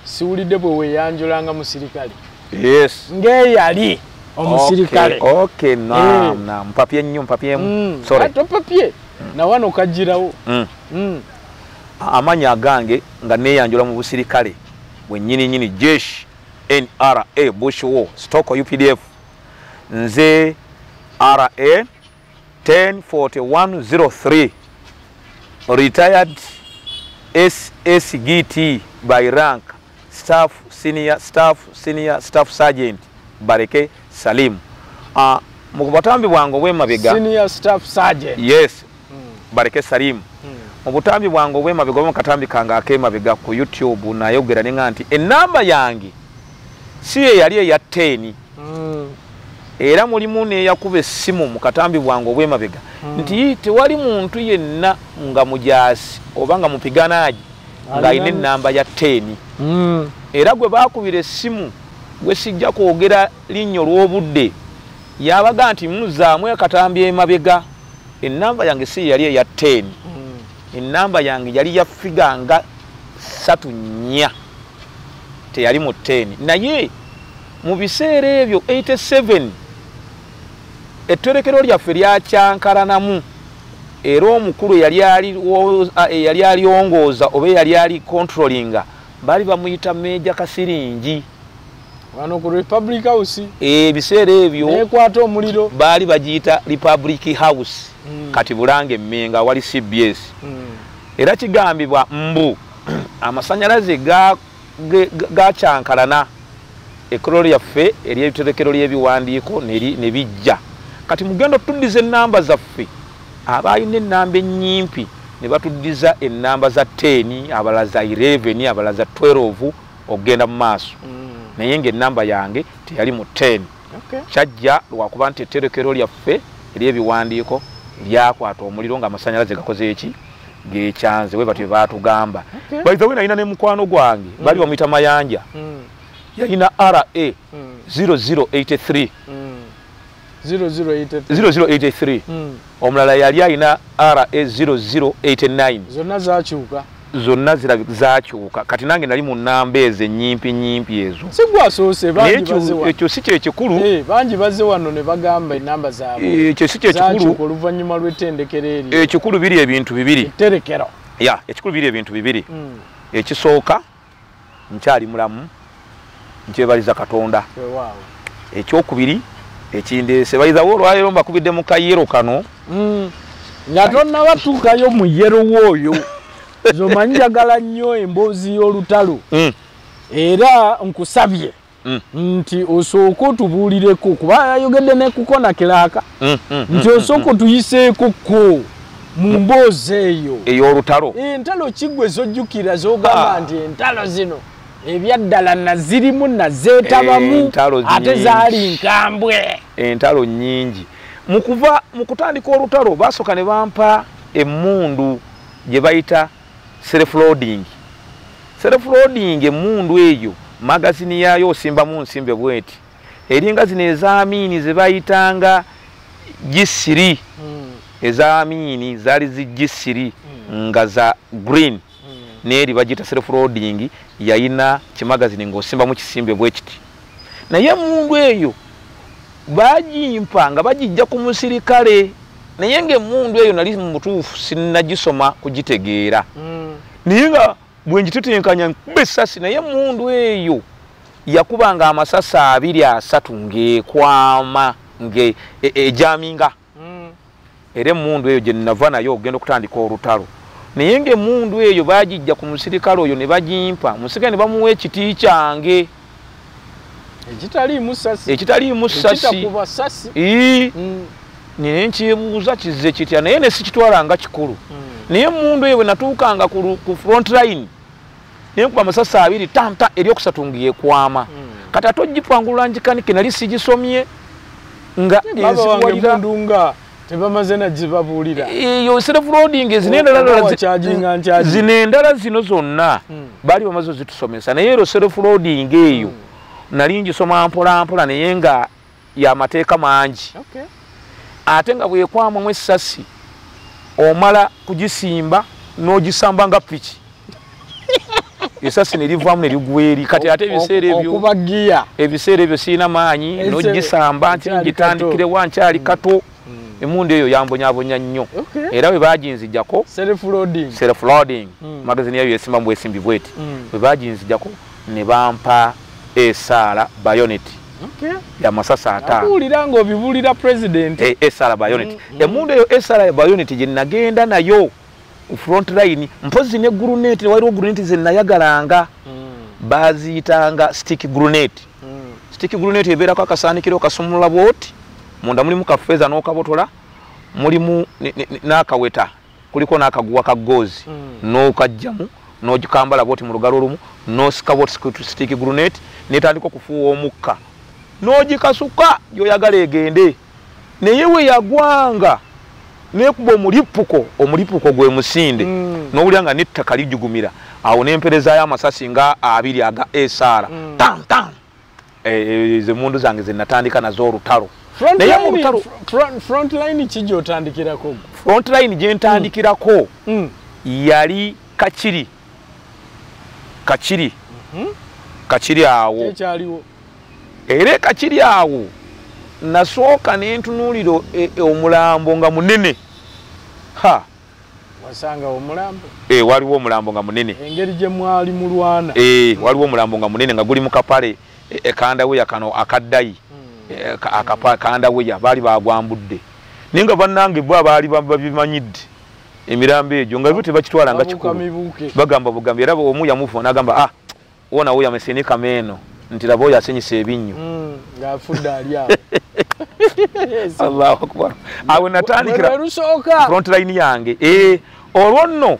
siwulidde bwe weeyanjulanga musirikale. Yes. Ng'eyali omusirikale. Okay, naam. Mpapye nnyo mpapyemu. Sorry. Topapye. Na wano kajjirawo. Amanya agange nga neeyanjula mu busirikale bwe nnyini jeshi NRA Bush War Stoko UPDF nze RA 104103 retired SSGT by rank senior staff sergeant Bareke Salim. Mu batambi bwange obw'emabega senior staff sergeant. Yes. Bareke Salim. Mu butambi bwange obw'emabega mu katambi kange ak'emabega ku YouTube nayogera ne nti ennamba yange si ye yali eya 10. Era mulimu neyakuba essimu mu katambi bwange obw'emabega nti tewali muntu yenna nga mujaasi oba nga mupiganaaji ng'alina ennamba ya 10. Era gwe baakubira essimu gwe sijja kwogera linnyo lw'obudde yabaga nti muzaamu akatambi emabega ennamba yange si yali eya 10. Ennamba yange yali ya figa nga 3 teyali mu 10. Naye mu biseera ebyo 87 etterekero lyaffe lyakyankalanamu era omukulu yali aliongoza oba yali ali controllinga bali bamuyita Meja Kasiringi wano ku Republic House. Ebiseera ebyo nekwata omuliro baali bagiyita Republic House. Kati Bulange Mmenga wali CBS. Era kigambibwa mbu amasanyalaze gakyankalana ekkolo lyaffe ery'ebiterekero ly'ebiwandiiko ne bijja. Kati mugenda tuddiza ennamba zaffe abalina ennamba ennyimpi ne batuddiza ennamba za 10 abalala za 11 abalala za 12 okugenda mu maaso. Naye ng'ennamba yange teyali mu 10. Kyajja lwakuba nti etterekero lyaffe ery'ebiwandiiko lyakwata omuliro ng'amasanyalaze gakoze eki gekyanze bwe batyo baatugamba. Bayizawe nalina ne mukwano gwange bali bamuyita Mayanja yalina RA 0083 0083 omulala yali alina RA 0089 zonna zakyuka kati nange nali mu nnamba ezo ennyimpi ezo sigwasoose bangi bazewa ekyo si kyekikulu bangi baze wano ne bagamba ennamba zaabwe ekyo si kyekikulu oluvannyuma lw'ettendekero eryo ekikulu biri ebintu bibiri etterekero ekikulu biri ebintu bibiri ekisooka nkyali mulamu nkyebaliza Katonda ekyokubiri ekindeese bayizawo olwaleero mbakubidde mu kayero kano nga tonnabatuukayo mu yero wooyo zomanyi njagala nnyo emboozi y'olutalo era nkusabye nti osooka otubuulireko kuba yayogedde nekukona kiraaka nti osooka otuyiseeko ko mu mboozi eyo ey'olutalo entalo kiggwe zojjukira zogamba nti entalo zino ebyaddala nazirimu nazeetabamu ate zaali nkambwe entalo nnyingi mu kutandika olutalo basooka ne bampa emmundu gye bayita self-loading emmundu eyo magazini yaayo osimbamu nsimbe bweti eringa zino ezamiini ze bayitanga G3 ezamiini zaali zi G3 nga za green neri bagita self-loading yayina kimagazini ng'osimbamu kisimbe bwekiti naye emmundu eyo bagimpa nga bagijja ku musirikale naye ng'emmundu eyo nali mu butuufu sinnagisoma kugitegeera naye nga bwe ngitutenkanya nkube essasi naye emmundu eyo yakubanga amasasi 2-3 ng'ekwama ejaminga era emmundu eyo gye nava nayo ogenda okutandika olutalo naye ng'emmundu eyo baagijja ku musirikale oyo ne bagimpa musirikale ne bamuwa ekiti kyange ekitaliimu ssasi naye nkyebuuza kizze kitya naye ne sikitwala nga kikulu naye emmundu eyo bwe natuukanga ku front line naye nkuba amasasi 2 tamta eryokusatu ngeekwama kati ate ogipangulula ngikanike nali sigisomye nga enzibwalira tebamaze nagibabuulira eyo self-loading zino endala zino zonna baali bamaze ozitusomesa naye ero self-loading eyo nali ngisoma mpolampola naye nga y'amateeka mangi ate nga bwekwamamu essasi omala kugisimba n'ogisamba nga piki esasi ne livaamu ne ligwa eri kati ate ebiseera ebyo sirina maanyi n'ogisamba nti ngitandikire wa nkyali kato emmundu eyo yambonyabonya nnyo era bwe baginzijjako self-loading magazini yayo yesimba mu bwesimbi bweti bwe baginzijjako ne bampa esaala bayonet yamasasi 5 awulira ng'obibuulira president esaala bayonet emmundu eyo esaala bayonet gye nagenda nayo front line mpozi ne grenade waliwo grenade ze nayagalanga baziyitanga stick grenade ebeerako akasaanikiro kasumulula bwoti munda mulimu kafeeza n'okabotola mulimu n'akaweta kuliko n'akaguwa ka goozi n'okajjamu n'ogikambala bwoti mu lugalo olumu n'osika bwoti stick grenade n'etandika okufuuwa omukka n'ogikasuka gy'oyagala egende naye we yagwanga nekuba omulipuko gwe musinde n'owulira nga n'ettaka lijugumira awo n'emperezayo amasasi nga 2 aga esaala tam ezo emmundu zange ze natandika nazo olutalo front line ki gy'otandikirako front line gye ntandikirako yali Kachiri awo era Kachiri awo nasooka n'entunuulira omulambo nga munene wasanga omulambo waliwo omulambo nga munene engeri gye mwali mulwana waliwo omulambo nga munene nga guli mu kapale ekandaweya kano akaddayi kandaweya baali bagwambudde naye nga bannange bo abaali babimanyidde emirambo egyo nga byo tebakitwala nga kikulu bagamba bugambi era omu yamufa n'agamba wonawo yamesenika meeno nti laba oyo asenyisa ebinnyo ng'afudde ali awo Allahu akbar awo natandikira front line yange olwo nno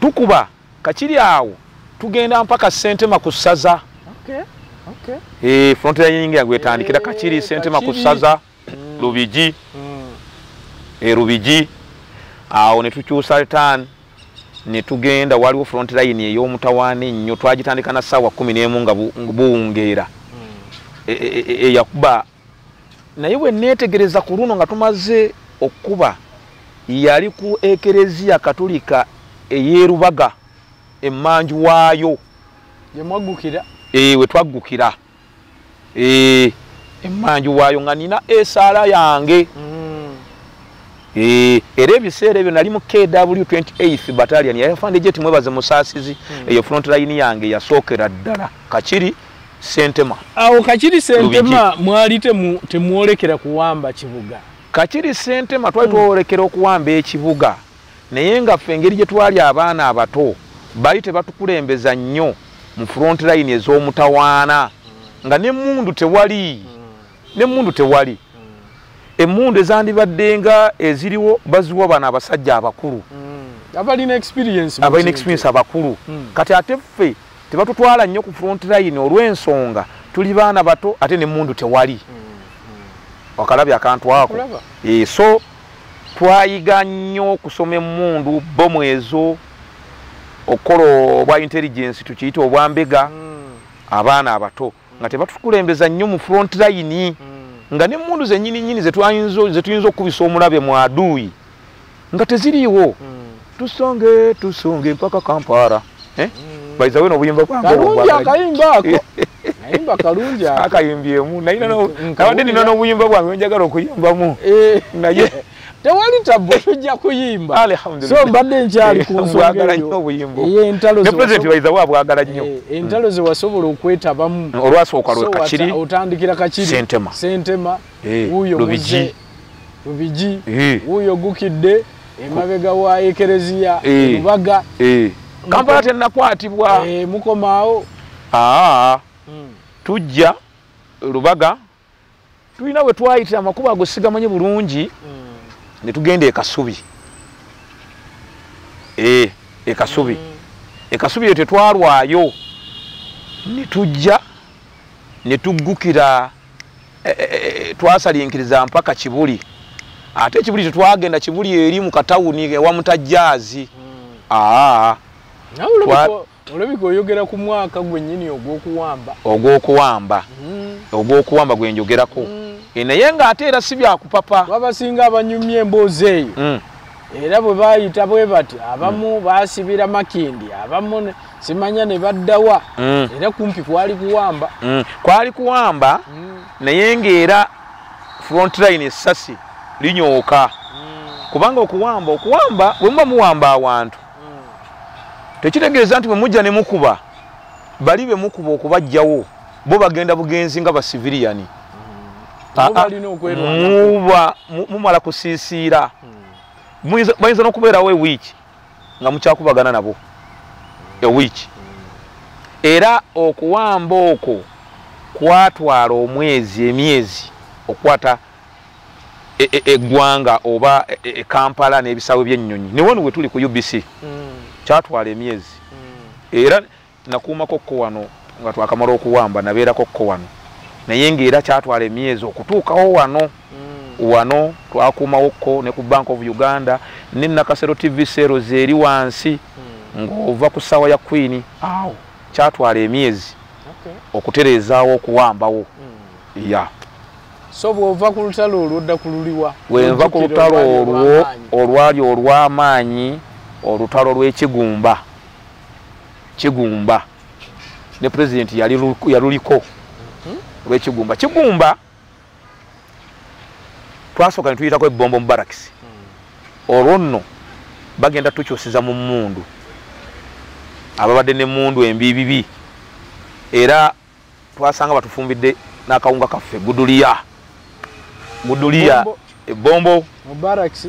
tukuba Kachiri awo tugenda mpaka Sentema ku ssaza front line yange etandikira Kachiri Sentema ku ssaza Lubigi Rubigi awo ne tukyusa return ne tugenda waliwo front line ey'omutawaana nnyo twagitandika na ssaawa 11 nga buwungeera yakuba naye bwe neetegereza ku luno nga tumaze okuba yali ku ekereziya katolika ey'erubaga emmanju waayo we twaggukira emmanju waayo nga nina esaala yange era ebiseera ebyo nali mu KW 28th battalion yayafande jeti mwebaze musaasizi eyo front line yange yasookera ddala Kachiri Sentema awo Kachiri Sentema mwali temwolekera kuwamba kibuga Kachiri Sentema twali twolekera okuwamba ekibuga naye nga ffe engeri gye twali abaana abato baali tebatukulembeza nnyo mu front line ez'omutawaana nga n'emmundu tewali emmundu ezandibaddenga eziriwo baziwa bano abasajja abakulu abalina experience abakulu kati ate ffe tebatutwala nnyo ku front line olw'ensonga tuli baana bato ate n'emmundu tewali okalabya akantu ako so twayiga nnyo okusoma emmundu bomu ezo okukola obwa intelligence tukiyita obwambega abaana abato nga tebatukulembeza nnyo mu front line nga n'emmundu zennyini zetuyinza okukubisa omulabe mu aduyi nga teziriiwo tusonge mpaka Kampala baiza we n'obuyimba akayimbyemu nabadde nina n'obuyimba bwange njagala okuyimbamu naye tewali tabbo tujja kuyimba so mbadde nkyali ku nsonga ne baiza we abwagala nnyo entalo ze wasobola okwetabamu olwasooka lwe Kachiri otandikira Kachiri Sentema wuyo Lubigi wuyo gukidde emabega wa ekereziya Lubaga Kampala tenakwatibwa mukomaawo tujja Lubaga tulina we twayita amakubo ago sigamanye bulungi ne tugenda e Kasubi e Kasubi yo tetwalwayo ne tujja ne tuggukira twasalinkiriza mpaka Kibuli ate Kibuli tetwagenda Kibuli eri mu katawuni ewa Mutajjaazi olabika oyogera ku mwaka gwennyini ogw'okuwamba gwe njogerako naye ng'ate era si byakupapa babasinga abanyumya emboozi eyo era bwe baayita bwe bati abamu baasibira Makindi abamu simanya ne baddawa era kumpi kwali kuwamba naye ng'era frontline essasi linyooka kubanga okuwamba bwe muba muwamba awantu tekitegeeza nti bwe mujja ne mukuba bali be mukuba okubajjawo bo bagenda bugenzi nga basiviliani mumala kusiisiira bayinza n'okubeerawo ewiiki nga mukyakubagana nabo ewiiki era okuwamba okwo kwatwala emyezi okwata eggwanga oba Kampala n'ebisaawe by'ennyonyi ne wano we tuli ku UBC kyatwala emyezi era nakuumako kko wano nga twakamala okuwamba nabeerako kko wano naye ng'era kyatwala emyezi okutuukawo wano twakuumawo kko ne ku Bank of Uganda ne Nakasero TV series eri wansi ng'ova ku ssaawa ya Queen awo kyatwala emyezi okutereezaawo okuwambawo so bw'ova ku lutalo olwodda ku luliwa wenva ku lutalo olwali olw'amaanyi olutalo lw'Ekigumba ne president yaluliko lw'Ekigumba Kigumba twasooka ne tuyitako ebbombo mu barakisi olwo nno bagenda tukyusiza mu mmundu ababadde n'emmundu embibibi era twasanga batufumbidde n'akawunga kaffe guduliya ebbombo mu barakisi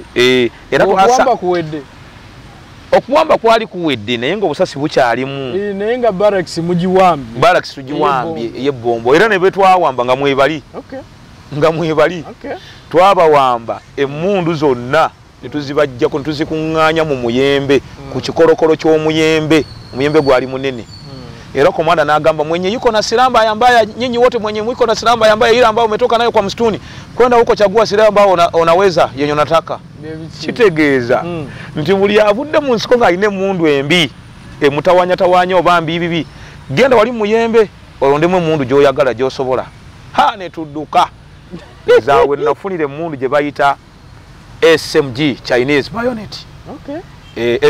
era okuwamba kwali kuwedde naye ng'obusasi bukyalimu naye nga barakisi tugiwambye ey'ebbombo era ne bwe twawamba nga mwebali twabawamba emmundu zonna ne tuzibajjako ne tuzikuŋŋaanya mu muyembe ku kikolokolo ky'omuyembe omuyembe gwali munene era komanda n'agamba mwenye yuko na silaha ambayo nyinyi wote mwenye mwiko na silaha ambayo ile ambayo umetoka nayo kwa msituni kwenda huko chagua silaha ambayo unaweza yenye unataka kitegeeza nti buli avudde mu nsiko nga ine mundu embi mutawanya oba mbibibi genda wali muyembe olondemu mundu gyoyagala gyosobola ne tudduka zaawe nafunire mundu gye bayita SMG Chinese bayonet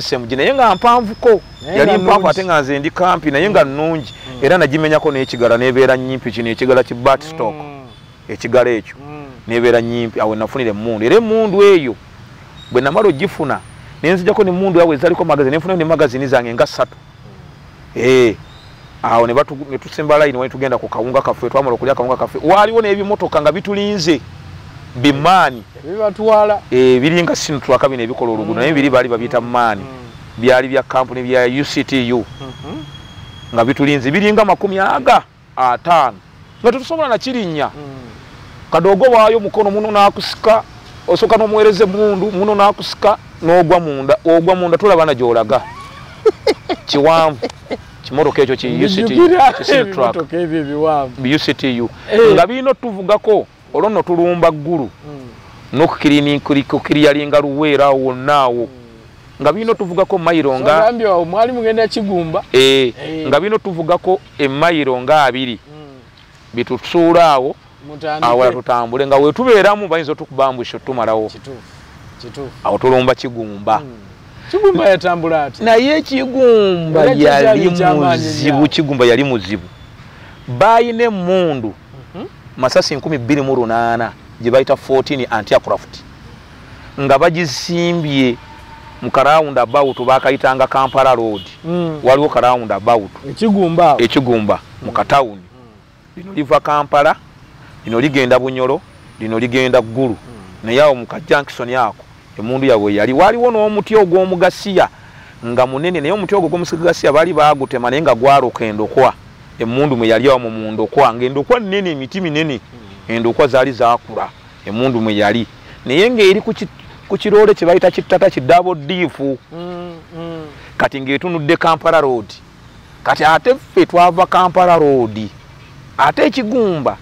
SMG naye nga mpanvuko yali mpanvu ate nga nze ndi kampi naye nga nnungi era nagimenyako n'ekigala nebeera nyimpi kino ekigala ki batstock ekigala ekyo nebeera nyimpi awo nafunire mundu era mundu eyo bwe namala ogifuna nenzijako ne mundu yawe ezaliko magazini nfuna ne magazini zange nga 3 awo ne tusimba line wali tugenda ku kawunga kaffe twamala okulya kawunga kaffe waliwo n'ebimotoka nga bitulinze bimani bibatwala biringa sinu twakabina ebikola oluguno naye biri bali babita mani byali bya company bya UCTU nga bitulinze biringa 50 nga tusobola na kirinnya kadogo waayo mukono muno nakusika osoka n'omuwereze mundu muno nakusika n'ogwa munda tulabana gyolaga kiwanvu kimotoka ekyo ki UCTU nga bino tuvugako olonno tulumba ggulu n'okukiriyalinga luweera wonnaawo nga bino tuvugako mayiro nga mwali mugenda Kigumba nga bino tuvugako emayiro nga 2 bitusuula awo awo tutambule nga wetubeeramu bayinza otukubambusha tumalawo awo tulumba Kigumba yatambula ati naye Kigumba yali muzibu bayine mundu masasi 2008 gye bayita 14 anti-aircraft nga bagisimbye mu karawunda about bakayitanga Kampala road waliwo karawunda about Ekigumba mu katawuni lino liva Kampala lino ligenda Bunyoro lino ligenda Ggulu naye awo mu Junction yako emundu yabwe yali waliwo n'omuti ogw'omugasiya nga munene naye omuti ogwo gw'omugasiya bali baagutema naye nga gwaloka endokwa emundu mwe yali awo mu ndokwa ng'endokwa nnene emiti minene endokwa zaali zaakula emundu mwe yali naye ng'eri ku kiroole kye bayita kittata kiddabo ddiifu kati ng'etunudde Kampala Road kati ate ffe twava Kampala Road ate ekigumba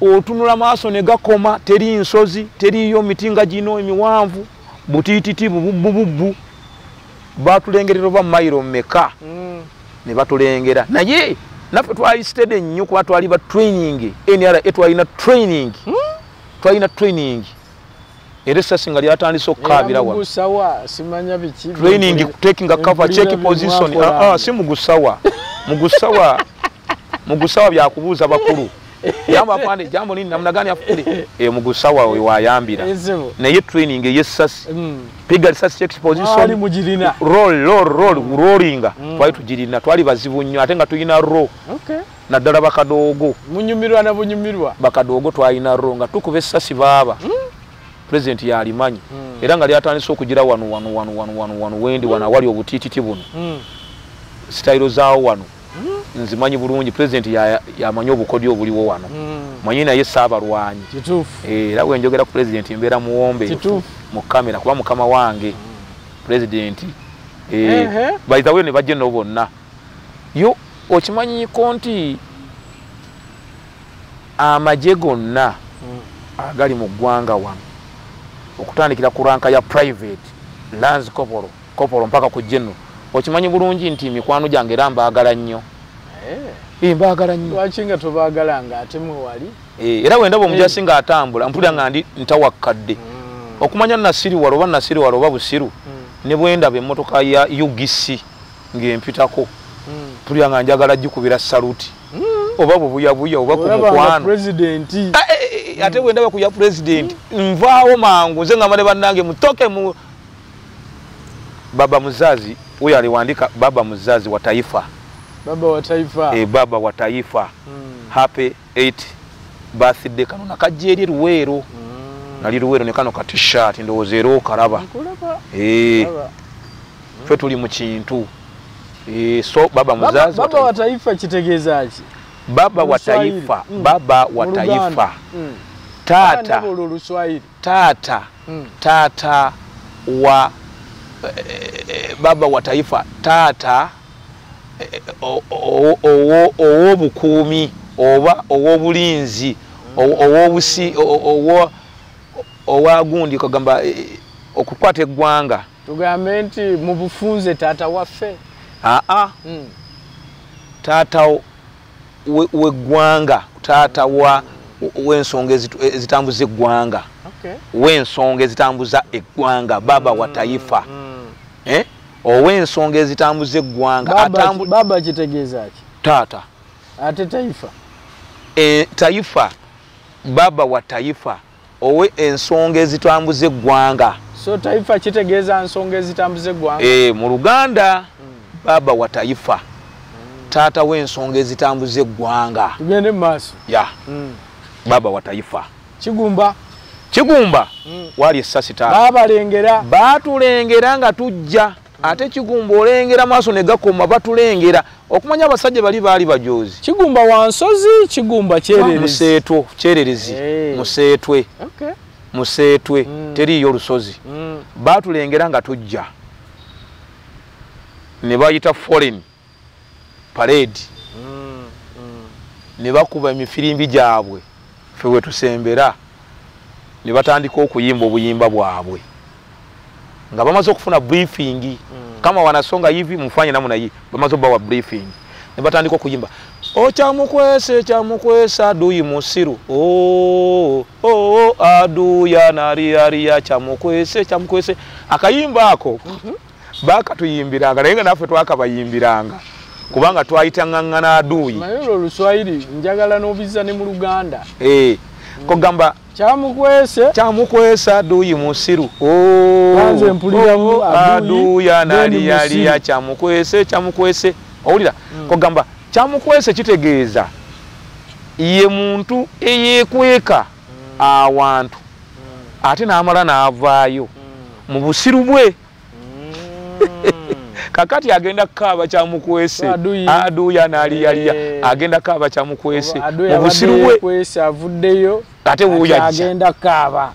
otunula maaso ne gakoma teri nsozi teriyo miti nga gino emiwanvu butiititi bubububbu batulengerera oba mayiro mmeka ne batulengera naye naffe twayisitede nnyo kuba twali ba training NRA twalina training era essasi nga lyatandise okukaabira wa training taking a cover check position si mugusawa byakubuuza bakulu yamba pande jambo nini namna gani afukule mugusawa we wayambira naye training eyessasi piga risasi check position ali mujirina rollinga twali tujirina twali bazibu nnyo ate nga tuyina ro naddala bakadogo munyumirwa na bunyumirwa bakadogo twalina ro nga tukuba essasi baaba president yalimanyi era nga lyatandise okugira wano wendi wana wali obutiititi buno sitayiro zaawo wano nzimanyi bulungi president yamanyi obukodyo obuliwo wano manyi naye Saabalwanyi era bwenjogera ku president mbeera muwombe mu kamera kuba mukama wange president by the way ne bajje no bonna yo okimanyiko nti amagye gonna agali mu ggwanga wano okutandikira ku ranka ya private Lance Corporal mpaka ku general okimanyi bulungi nti mikwano gyange era mbaagala nnyo mbaagala nnyo lwaki nga tobaagalanga ate mwe wali era wendaba omujasi nga atambula mpulira nga ndi ntawakkadde okumanya Nasiri walo oba Busiru ne bwendaba emmotoka ya UGC ng'empitako mpulira nga njagala gikubira saluti oba bubuyabuya oba ku mukwano ate bwendaba ku ya president nvaawo mangu nze nga male bannange mutoke mu baba muzazi huyo aliandika baba mzazi wa taifa. Baba wa taifa. Baba wa taifa. Happy 8th birthday kano nakajeri Luwero. Nali Luwero ne kano ka t-shirt ndowozero karaba. Ffe tuli mu kintu. So baba mzazi baba wa taifa kitegezaaki? Baba wa taifa, baba wa taifa. Tata. Tata. Tata wa baba wa taifa, tata ow'obukuumi oba ow'obulinzi ow'obusi owagundi kagamba okukwata eggwanga. Tugambe nti mu bufunze tata waffe. Tata w'eggwanga, tata w'ensonga ezitambuza eggwanga. W'ensonga ezitambuza eggwanga, baba wa taifa. Ow'ensonga ezitambuza eggwanga. Baba kitegeeza ki? Tata. Ate taifa? Taifa, baba wa taifa. Ow'ensonga ezitambuza eggwanga. So taifa kitegeeza nsonga ezitambuza eggwanga? Mu Luganda, baba wa taifa. Tata w'ensonga ezitambuza eggwanga. Tugende mu maaso. Baba wa taifa. Kigumba. Kigumba wali essasi tata. Babalengera. Batulengera nga tujja. Ate Kigumba olengera maaso ne gakoma batulengera. Okumanya abasajja bali baali bajoozi. Kigumba wansozi, Kigumba kyererezi. Museetwo, kyererezi. Museetwe. Museetwe. Teriyo olusozi. Batulengera nga tujja. Ne bayita foreign parade. Ne bakuba emifirimbi gyabwe. Ffe we tusembera. Ne batandika okuyimba obuyimba bwabwe nga bamaze okufuna briefing kama wanasonga hivi mfanye namna hii bamaze bawa briefing ne batandika okuyimba chamukwese adui musiru aduya nariya chamukwese akayimba ako baka tuyimbiranga naye naffe twakabayimbiranga kubanga twayita ngangana adui mayolo Luswahili njagala nobiza ne mu Luganda kogamba chamukwese adui musiru kanze mpuliramu aduya naliya chamukwese owulira kogamba chamukwese kitegeeza ye muntu eyekweka awantu ate n'amala n'avaayo mu busiru bwe kakati agenda kaaba kya mukwese aduya nali yali agenda kaaba kya mukwese mu busiru bwe kwese avuddeyo ate wuya agenda kaaba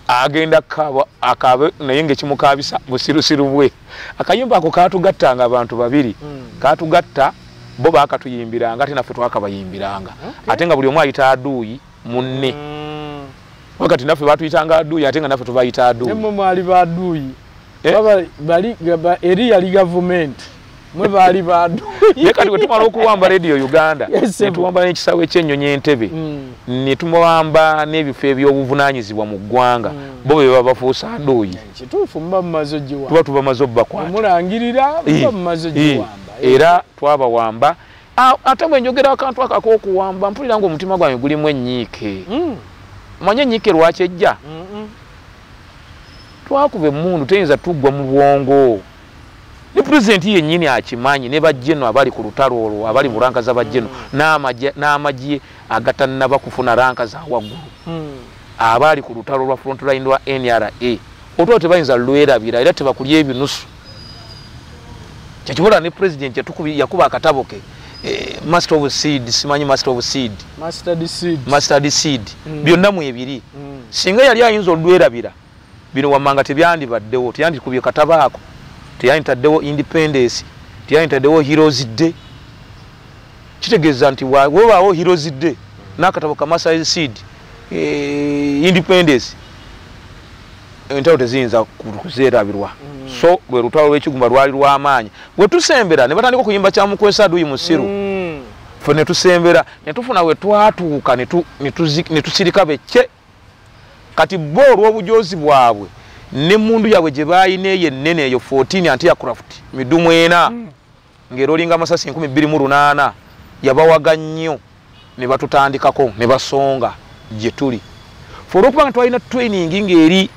akabe naye ngekimukabisa busirusiru bwe akayimba ako katugattanga abantu babiri katugatta bo bakatuyimbiranga ate naffe twakabayimbiranga ate nga buli omu ayita aduyi munne wakati naffe batuyitanga aduyi ate nga naffe tubayita aduyi nemwe mwali baduyi bali eri yali government mwe bali baduyi ye kati bwe tumala okuwamba radio Uganda netuwamba n'ekisawe ekyennyonyi Entebbe ne tumuwamba n'ebifo eby'obuvunanyizibwa mu ggwanga bo be babafuusa aduyi kituufu muba mumaze ogiwamba tuba tubamaze obbakwata mulangirira muba mumaze ogiwamba era twabawamba ate bwe njogera akantu akak'okuwamba mpulira ng'omutima gwange gulimu ennyiike manye ennyiike lwaki ejja twakuba emmundu teyinza tuggwa mu bwongo ne pulezidenti yennyini akimanyi ne bajjeno abali ku lutalo olwo abali mu ranka z'abajjeno n'amagye agatannaba kufuna ranka za waggulu abali ku lutalo lwa front line lwa NRA otwo tebayinza lwerabira era tebakulya ebinusu kyakibola ne pulezidenti yakuba akatabo ke master of seed simanyi mustard seed byonna mu ebiri singa yali ayinza olwerabira bino wamanga tebyandibaddewo teyandikubye katabo ako teyanditaddewo independence teyanditaddewo heroes day kitegeeza nti webaawo heroes day n'akatabo ka mustard seed independence entalo teziyinza kuzeerabirwa so lwe lutalo lw'ekigumba lwali lw'amaanyi bwe tusembera ne batandika okuyimba kya mukwesa aduyi musiru fe ne tusembera ne tufuna we twatuuka ne tusirika becce kati bo olw'obujoozi bwabwe n'emmundu yabwe gye baayina eyo ennene eyo 14 anti-aircraft midumu ena ng'era olinga amasasi 228 yabawaga nnyo ne batutandikako ne basonga gye tuli fe olw'okubanga twalina training ng'eri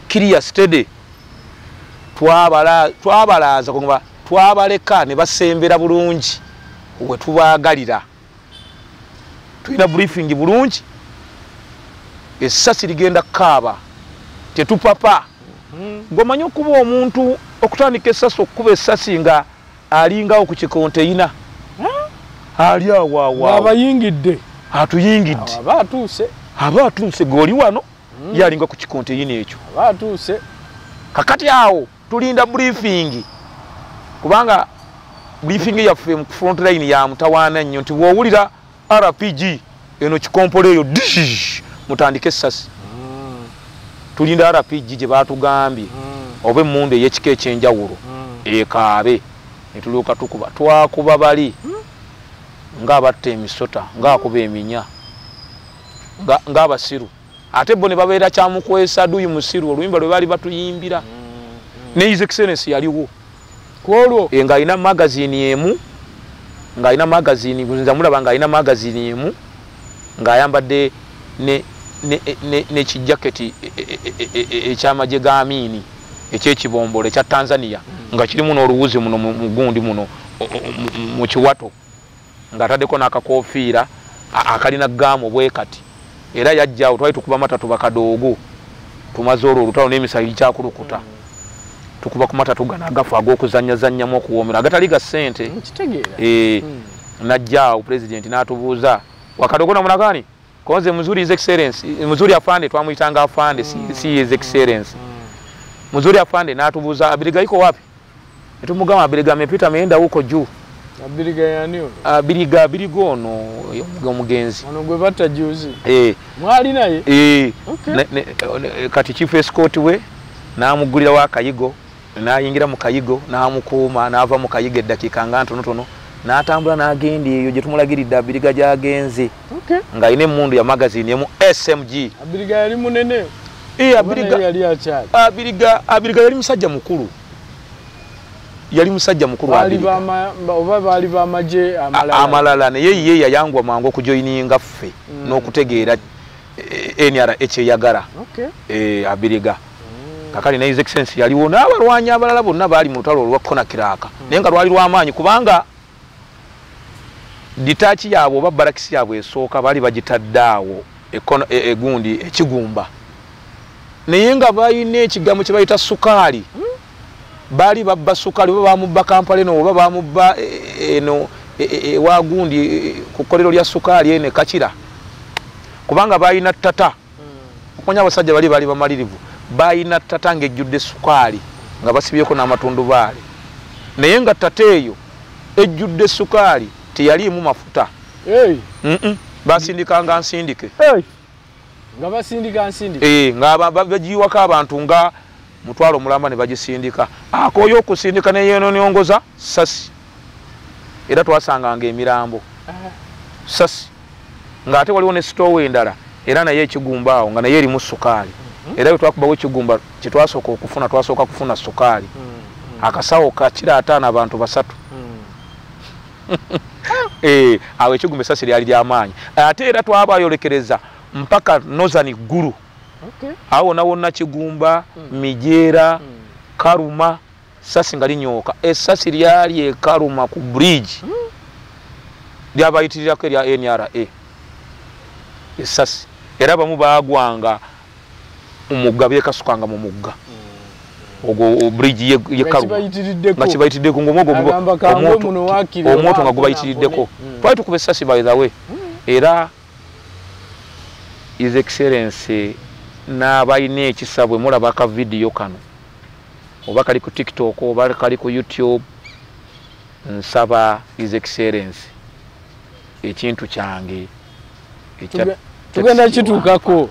kiriya steady twabalaaza kuba twabaleka ne basembera bulungi we tubaagalira tulina briefing bulungi essasi ligenda kaaba tetupapa ng'omanyi okuba omuntu okutandika essasi okukuba essasi nga alingawo ku kikonteyina ali awaawa abayingidde atuyingidde aba atuuse g'oli wano yalinga ku kikonteyina ekyo aba atuuse kakati awo tulinda briefing kubanga briefing yaffe mu front line ya mutawaana nnyo nti bw'owulira RPG eno kikompolo eyo mutandike essasi tulinda RPG gye baatugambye oba emmundu ey'ekika ekyenjawulo ekaabe ne tulyoka tukuba twakuba bali ng'abatta emisota ng'akuba eminya ng'abasiru ate bo ne babeera kyamukwesa aduyi musiru oluyimba lwe baali batuyimbira ne His Excellency yaliwo kwolwo ng'alina magazini emu ng'alina magazini nza mulaba ng'alina magazini emu ng'ayambadde ne kijaketi ekyamagye ga Amini ekyekibombolo ekya Tanzania nga kirimu n'oluwuzi muno mu gundi muno mu kiwato ng'ataddeko n'akakofiira akalina gaamu bwe kati era yajjaawo twali tukuba matatu bakadoogo tumaze olwo olutalo n'emisayi kyakulukuta tukuba ku matatu gano agafu ag'okuzannyazannyamu okuwoomera agatali ga ssente najjaawo pulezidenti n'atubuuza wakadoogo namunagani konze muzuri His Excellency muzuri afande twamuyitanga afande si His Excellency muzuri afande n'atubuuza Abiriga iko wapi netumugamba Abiriga amepita ameenda huko juu Abiriga yani ono Abiriga ono omugenzi ono gwe batta juzi mwali naye kati chief escort we n'amugulira wa kayigo n'ayingira mu kayigo n'amukuuma n'ava mu kayigo eddakiika nga ntonotono n'atambula n'agenda eyo gye tumulagiridde Abiriga gy'agenze nga alina emmundu ya magazini emu SMG Abiriga yali munene Abiriga yali musajja mukulu oba baali bamaje amalala naye ye yayangwa mangu okujoyininga ffe n'okutegeera NRA ekyeyagala Abiriga kakali ne His Excellency yaliwo n'abalwanyi abalala bonna baali mu lutalo olwa Konakiraka naye nga lwali lw'amaanyi kubanga ditachi yaabwe oba barakisi yaabwe esooka baali bagitadde awo egundi ekigumba naye nga bayina ekigambo kye bayita sukaali bali babba sukaali oba bamubba Kampala eno oba bamubba eno wagundi ku kkolero lya sukaali ene Kakira kubanga bayina ttata okumanya abasajja bali bamalirivu bayina ttata ng'ejjudde sukaali nga basibyeko n'amatundubaali naye nga ttata eyo ejjudde sukaali teyaliimu mafuta basindikanga nsindike nga basindika nsindike nga bagiwako abantu nga mutwalo mulamba ne bagisindika akoyo okusindika neyeeno nyongoza sasi era twasanganga emirambo sasi ng'ate waliwo ne sitowe endala era naye ekigumba awo nga naye erimu sukaali era bwe twakubawo ekigumba kye twasooka okufuna twasooka kufuna sukaali akasawo kakira ataano abantu basatu awo ekigumba esasi lyali ly'amaanyi ate era twabayolekereza mpaka nozani ggulu awo wonna Kigumba Mijeera Karuma sasi nga linyooka essasi lyali ekaruma ku bridge lyabayitirirako erya NRA essasi era bamu baagwanga omugga beekasukanga mu mugga ogwo bridge ye Karuma nga kibayitiriddeko omwoto nga gubayitiriddeko twali tukuba essasi by the way era His Excellency n'abalina ekisa bwe mulaba ka video kano oba kali ku TikTok oba kali ku YouTube nsaba His Excellency ekintu kyange tugenda kituukako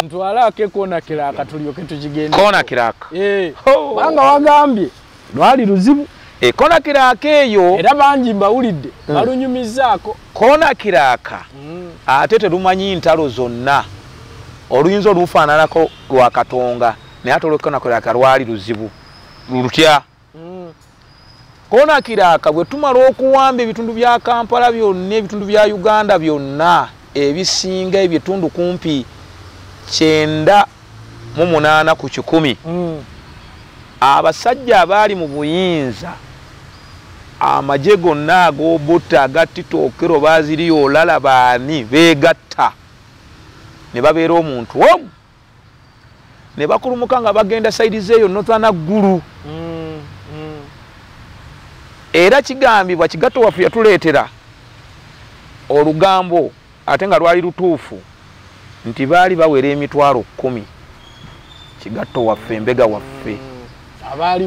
ntwalako Kona Kiraka tulyoke tukigende Kona Kiraka banga wagambye lwali luzibu Kona Kiraka eyo era bangi mbawulidde balunyumizaako Kona Kiraka ate terumanyi ntalo zonna oluyinza olufaananako lwa Katonga naye ate Kona Kiraka lwali luzibu lutya Kona Kiraka bwe tumala okuwamba ebitundu bya Kampala byonna ebitundu bya Uganda byonna ebisinga ebitundu kumpi 98 ku 100 abasajja abaali mu buyinza amagye gonna ag'obutta agattitookero baaziriyo olala baani beegatta ne babeera omuntu omu ne bakulumuka nga bagenda sayidi zeeyo Northern ggulu era kigambibwa kigatto waffe yatuleetera olugambo ate nga lwali lutuufu nti baali bawera emitwalo 10 kigatto waffe embega waffe abaali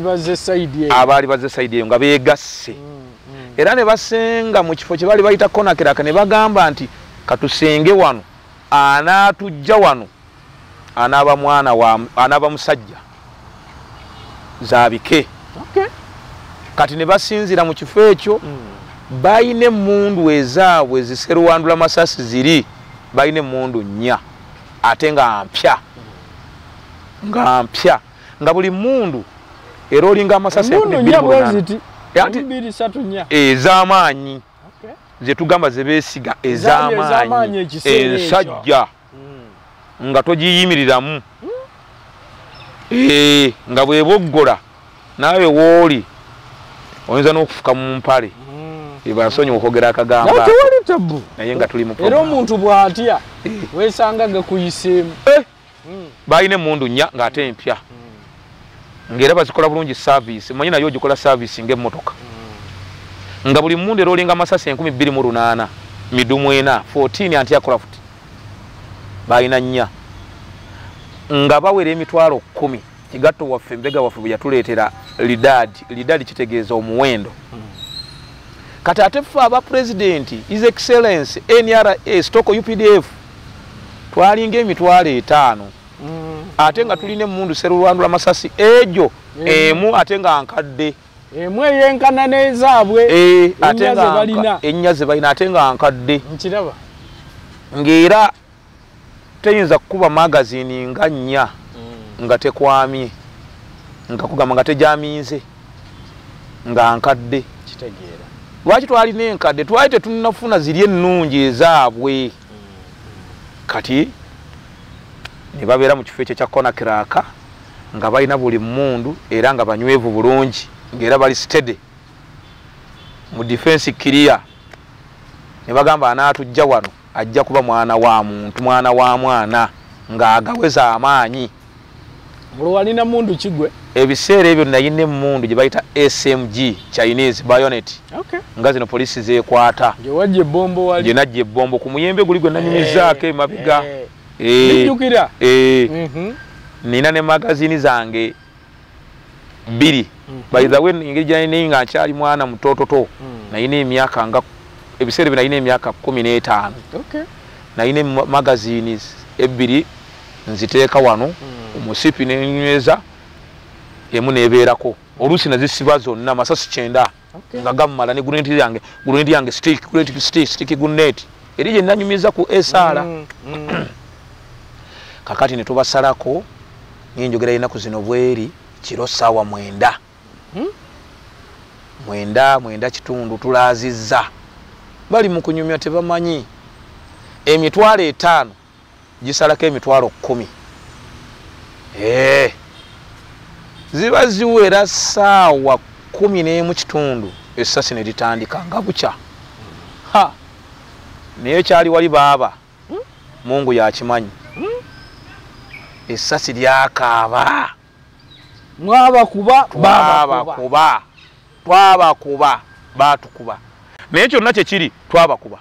bazze sayidi eyo nga beegasse era ne basenga mu kifo kye baali bayita Kona Kiraka ne bagamba nti katusenge wano anaatujja wano anaaba musajja zaabike kati ne basinzira mu kifo ekyo bayina emmundu ezaabwe eziserwandula masasi ziri bayina emmundu 4 ate nga mpya nga buli mmundu era olinga amasasi ez'amaanyi zetugamba zebeesiga ez'amaanyi ensajja nga togiyimiriramu nga bweboggola naawe wooli oyinza n'okufuka mu mpale ebasonyiwa okwogera akagamba naye nga tuli mu era omuntu bw'atya weesanga gakuyiseemu balina emmundu 4 ng'ate empya ng'era bazikola bulungi service manyi nayo ogikola service ng'emmotoka nga buli mmundu era olinga amasasi 28 midumu 14 anti-aircraft balina 4 nga bawera emitwalo 10 kigatto waffe mbega waffe bwe yatuleetera lidadi kitegeeza omuwendo kati ate ffe aba pulezidenti His Excellency NRA stoko UPDF twalinga emitwalo 5 ate nga tulina emmundu serulwandula masasi ejo emu ate nga nkadde emu eyenkana n'ezaabwe ennya ze balina ate nga nkadde nkiraba ng'era teyinza kukuba magazini nga 4 nga tekwamye nga kugamba nga tejamiinze nga nkadde kitegeera lwaki twalina enkadde twali tetunafuna ziri ennungi ezaabwe kati ne babeera mu kifo ekyo kya Kona Kiraka nga balina buli mmundu era nga banywevu bulungi ng'era bali steady mu defense clear ne bagamba anaatujja wano ajja kuba mwana wa muntu mwana wa mwana ng'agaweza amaanyi Mulwanina mundu kigwe. Ebiseera ebyo nayina emmundu gye bayita SMG Chinese bayonet. Okay. Nga zino polisi zeekwata. Gye wajja ebbombo wali. Gye najja ebbombo ku muyembe guli gwe nanyumizaako emabiga. Bijjukira. Nina ne magazini zange 2. By the way engeri gy'alina nga nkyali mwana mutototo. Nayina emyaka nga ebiseera ebyo nayina emyaka 15. Okay. Nayina magazini 2 nziteeka wano. Umusipi n'enyweza emu nebeerako oluusi nazisiba zonna masasi 9 nga gammala ne guruneti yange stick guruneti eri gye nanyumiza ku esaala kakati ne tubasalako njogera ennaku zino bweri kiro ssaawa 9 mwenda kitundu tulaazizza bali mu kunyumya tebamanyi emitwalo 5 gisalako emitwalo 10 ziba ziwera ssaawa 11 kitundu essasi ne litandika nga bukya naye kyali wali baaba Mungu yakimanyi essasi lyakaaba twabakuba baatukuba naye kyonna kyekiri twabakuba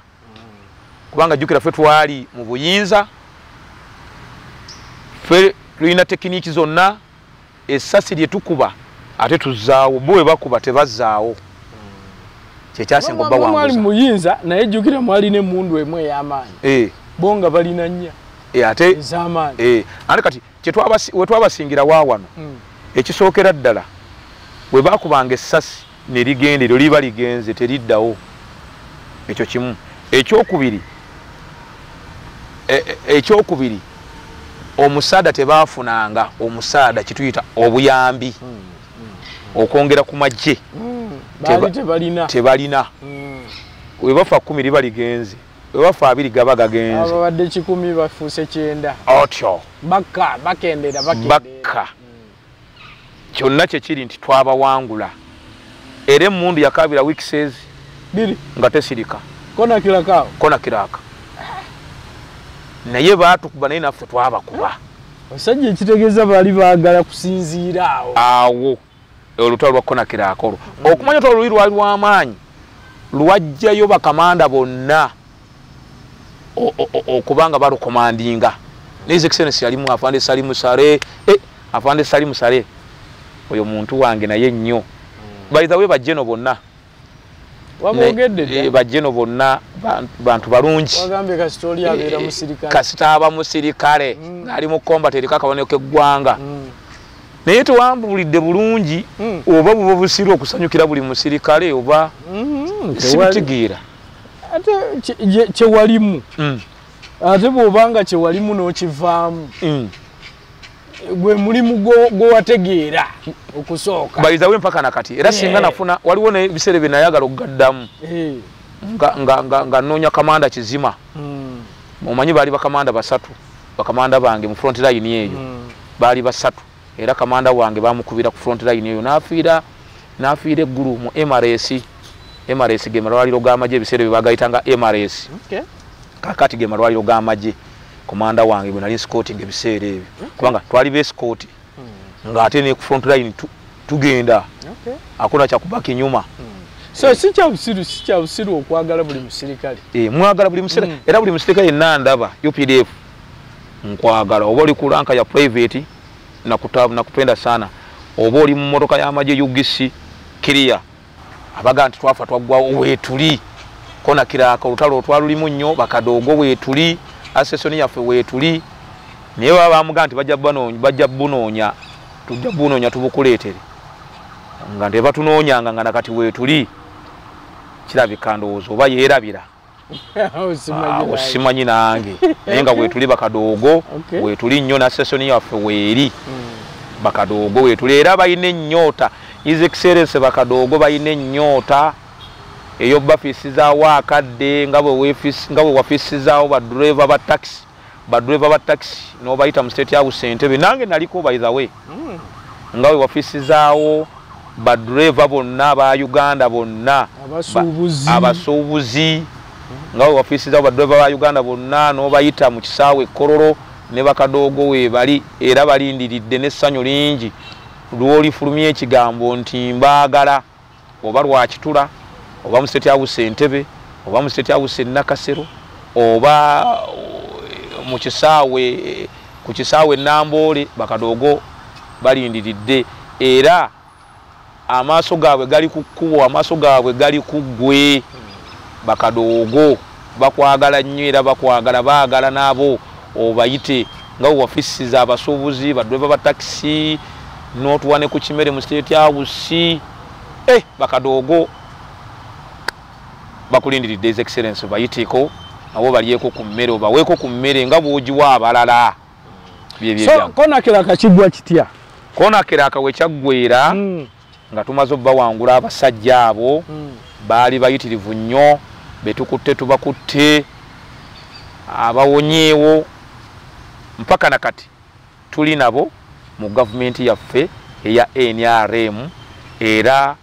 kubanga jjukira ffe twali mu buyinza ffe tulina tekiniki zonna essasi lye tukuba ate tuzaawo bo bwe bakuba tebazzaawo kyekyasinga obba wanguza mwali muyinza naye jjukira mwali n'emmundu emu ey'amaanyi bo nga balina nnya ate ez'amaanyi ate kati we twabasingira waawano ekisookera ddala bwe baakubanga essasi ne ligenda eryo liba ligenze teriddawo ekyo kimu ekyokubiri omusaada tebaafunanga omusaada kituyita obuyambi okwongera ku magye tebalina we bafa 10 liba ligenze we bafa 2 gaba gagenze abadde 10 bafuuse 9 otyo bakendera kyonna kyekiri nti twabawangula era emmundu yakabira weekses 2 nga tesirika kona kiraka naye baatukuba naye naffe twabakuba osajja ekitegeeza bali baagala kusinziira awo olutalo lwa kona kiraka olwo okumanya olwo luli lwali lw'amaanyi lwajjayo bakamanda bonna okubanga balukomandinga His Excellency alimu afande Salimu Sare afande Salimu Sare oyo muntu wange naye nnyo by the way bajeno bonna wabogedde bajeno bonna bantu balungi wagambe ka story abera musirikale kasitaba musirikale ali mu combat eri kakaboneke gwanga naye tuwambulidde bulungi oba bubusiru okusanyukira buli musirikale oba sibitigira ate kye walimu ate bw'obanga kye walimu n'okivaamu gwe mulimu gwowategeera okusooka bayizawe mpaka nakati era singa nafuna waliwo n'ebiseera bye nayagala okugaddamu nga nnoonya kamanda kizima omanyi baali bakamanda 3 bakamanda bange mu front line eyo baali 3 era kamanda wange bamukubira ku front line eyo nafiira eggulu mu MRS ge malwaliro g'amagye ebiseera bye bagayitanga MRS kakati ge malwaliro g'amagye komanda wange bwe nali scouting ebiseera ebyo kubanga twali be scout ng'ate ne ku front line tugenda akuna kyakubaka nyuma so si kya busiru okwagala buli musirikale mwagala buli musirikale era buli musirikale nandaba UPDF nkwagala oba oli kulanka ya private nakupenda sana oba oli mu motoka y'amagye UGC clear abaga nti twafa twaggwawo weetuli kona kiraka olutalo otwalulimu nnyo bakadogo weetuli asesoni yaffe weetuli naye baba bamuga nti bajja bunoonya tujja bunoonya tubukuleetere nga nte batunoonyanga nga nakati weetuli kirabika ndowooza oba yeerabira osimanyi nange naye nga weetuli bakadogo weetuli nnyo nasesoni yaffe weeri bakadogo weetuli era balina ennyota His Excellency bakadogo balina ennyota eyo bafisizaawo akadde nga bwe wafisizaawo badriver ba taxi n'obayita mu state house Entebbe nange naliko by the way nga bwe wafisizaawo badriver bonna aba Uganda bonna abasuubuzi nga bwe wafisizaawo badriver ba Uganda bonna n'obayita mu kisaawe Kororo ne bakadoogo we bali era balindiridde n'essanyu lingi lw'olifulumya ekigambo nti mbaagala oba lwakitula oba mu State House Entebbe oba mu State House Nakasero oba mu kisaawe ku kisaawe Namboole bakadoogo balindiridde era amaaso gaabwe gali ku kkubo amaaso gaabwe gali ku ggwe bakadoogo bakwagala nnyo era baagala n'abo obayite nga wafisi z'abasuubuzi badweva ba taxi n'otuwane ku kimere mu State House bakadoogo bakulindiridde His Excellency bayiteeko abo balyeko ku mmere obaweeko ku mmere nga bw'ogiwa abalala so konakera kakigwa kitya konakera akawe kyaggwera nga tumaze obbawangula abasajja abo baali bayitirivu nnyo betukutte tubakutte abawonyeewo mpaka nakati tuli nabo mu gavumenti yaffe eya NRM era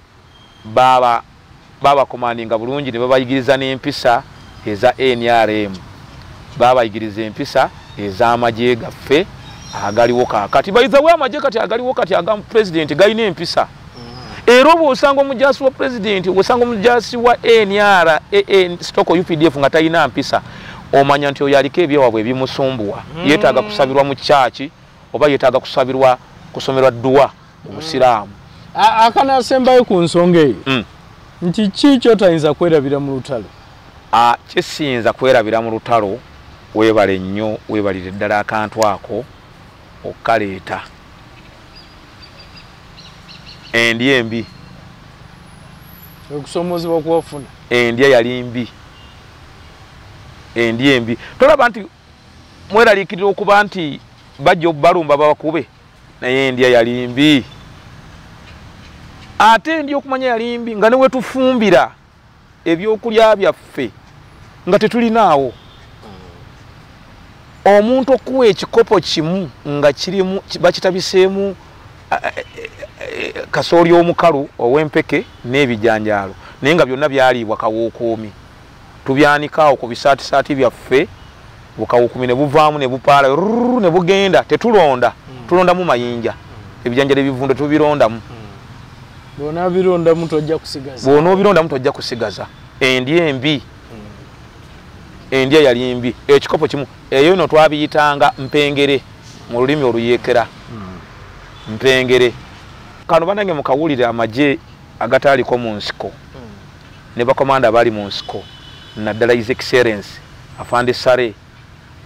baba komandinga bulungi ne babayigiriza n'empisa eza NRM babayigiriza empisa ez'amagye gaffe agaliwo kaakati bayizawo amagye kati agaliwo kati aga president galina empisa era bw'osanga omujaasi wa president bw'osanga omujaasi wa NR Stoko UPDF nga talina mpisa omanya nti oyo aliko ebyewabwe ebimusumbuwa yeetaaga kusabirwa mu kyaki oba yeetaaga kusomerwa dduwa obusiraamu akanasembayo ku nsonga eyo nti ki kyotayinza kwerabira mu lutalo kyesiyinza kwerabira mu lutalo weebale nnyo weebalire ddala akantu ako okaleeta endya embi okusomozebwa okuwafuna endya yali mbi endya embi tolaba nti mweraliikirira okuba nti bajja balumba babakube naye endya yali mbi ate endya okumanya yali mbi nga newe tufumbira ebyokulya byaffe nga tetulinaawo omuntu okuwa ekikopo kimu nga kirimu bakitabiseemu kasooli omukalu ow'empeke n'ebijanjaalo naye nga byonna byaliibwa kawuukumi tubyanikaawo ku bisaatisaati byaffe bukawuukumi ne buvaamu ne bupaala ne bugenda tetulonda tulondamu mayinja ebijanjalo ebivunde tubirondamu bw'onaabirondamu tojja kusigaza endya embi endya yali mbi ekikopo kimu eyo no twabiyitanga mpengere mu lulimi oluyeekera mpengere kano banange mukawulire amagye agataaliko mu nsiko ne bakomanda bali mu nsiko naddala His Excellency afande Sare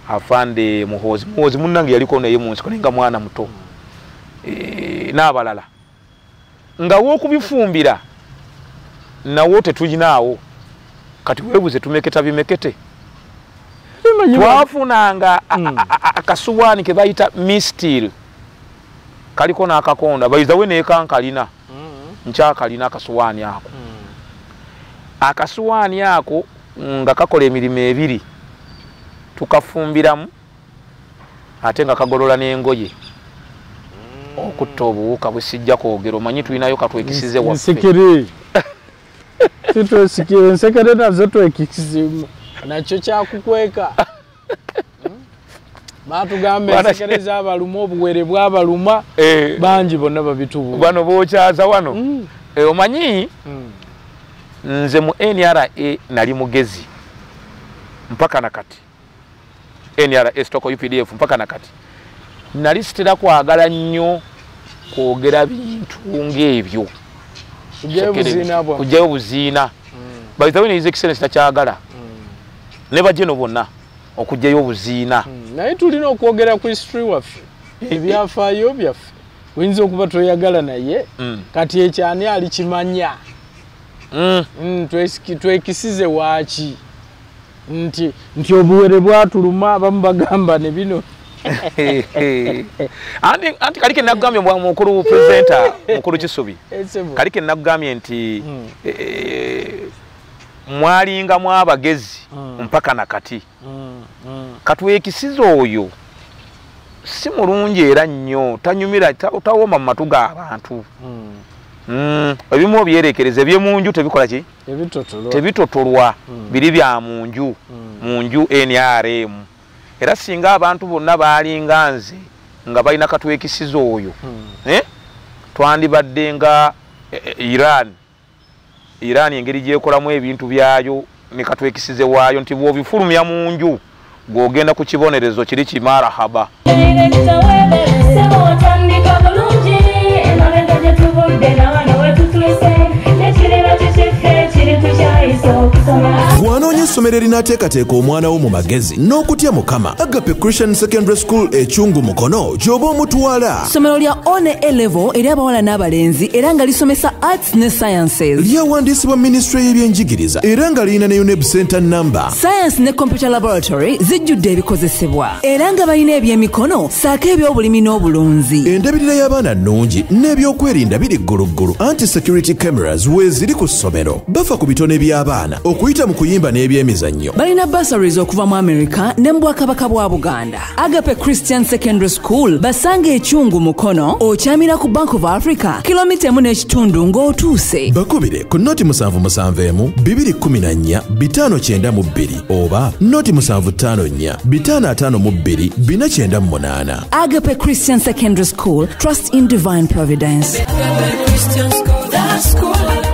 afande muhozi munnange yaliko naye mu nsiko nenga mwana muto n'abalala nga w'okubifumbira nawo tetulinawo kati weebuze tumeketa bimekete twafunanga akasuwaani ke bayita mistil kaliko n'akakonda bayizawe neekankalina nkyakalina akasuwaani ako akasuwaani ako nga kakola emirimu ebiri tukafumbiramu ate nga kagolola n'engoye okutta obuwuka bwe sijja kwogera omanyi tulinayo katwekisize waffe ensekere nazo twekisimu nakyo kyakukweka baatugambe ensekere z'abaluma obuwere bw'abaluma bangi bonna babitubu bano bookyaza wano omanyi nze mu NRA nali mugezi mpaka nakati NRA Stoko UPDF mpaka nakati nali sitera kwagala nnyo kwogera bintu ng'ebyo kujjayo buziina bayizawe ne His Excellency takyagala ne bajeno bonna okujjayo obuziina naye tulina okwogera ku history waffe ebyafaayo byaffe oyinza okuba toyagala naye kati ekyani alikimanya twekisize waaki nti obuwere bwatuluma abamu bagamba ne bino anti kalike nakugambye mukulu presenter mukulu Kisubi kalike nakugambye nti mwalingamu abagezi mpaka nakati katwekisiza oyo si mulungi era nnyo tanyumira tawoma mu matu g'abantu ebimu obyerekereza ebyemunju tebikola ki tebitotolwa biri bya munju NRM era singa abantu bonna baalinga nze nga balina katwekisiza oyo twandibadde nga Iran engeri gyekolamu ebintu byayo ne katwekisize waayo nti bw'obifulumya mu nju gw'ogenda ku kibonerezo kiri kimarahaba. Gwanoonya essomero erinaateekateeka omwana wo mu magezi n'okutya Mukama. Agape Christian Secondary School Ekyungu Mukono gy'oba omutwala. Ssomero lya one A-level eri abawala n'abalenzi era nga lisomesa arts ne sciences. Lyawandiisibwa Ministry y'ebyenjigiriza era nga lirina ne UNEB Center number. Science ne computer laboratory zijjudde ebikozesebwa era nga balina ebyemikono saako eby'obulimi n'obulunzi. Endabirira y'abaana nnungi n'ebyokwerinda biri gguluggulu. Anti-security cameras weeziri ku ssomero. Bafa ku bitone by'abaana okuyita mu kuyimba n'ebyemizannyo. Balina bursaries okuva mu America ne mu Bwakabaka bwa Buganda. Agape Christian Secondary School basange Ekyungu Mukono okyamira ku Bank of Africa kilomita 1.5 ng'otuuse. Bakubire ku noti 771 214 592 oba noti 754 552 498. Agape Christian Secondary School, trust in divine providence. Christian school, that school.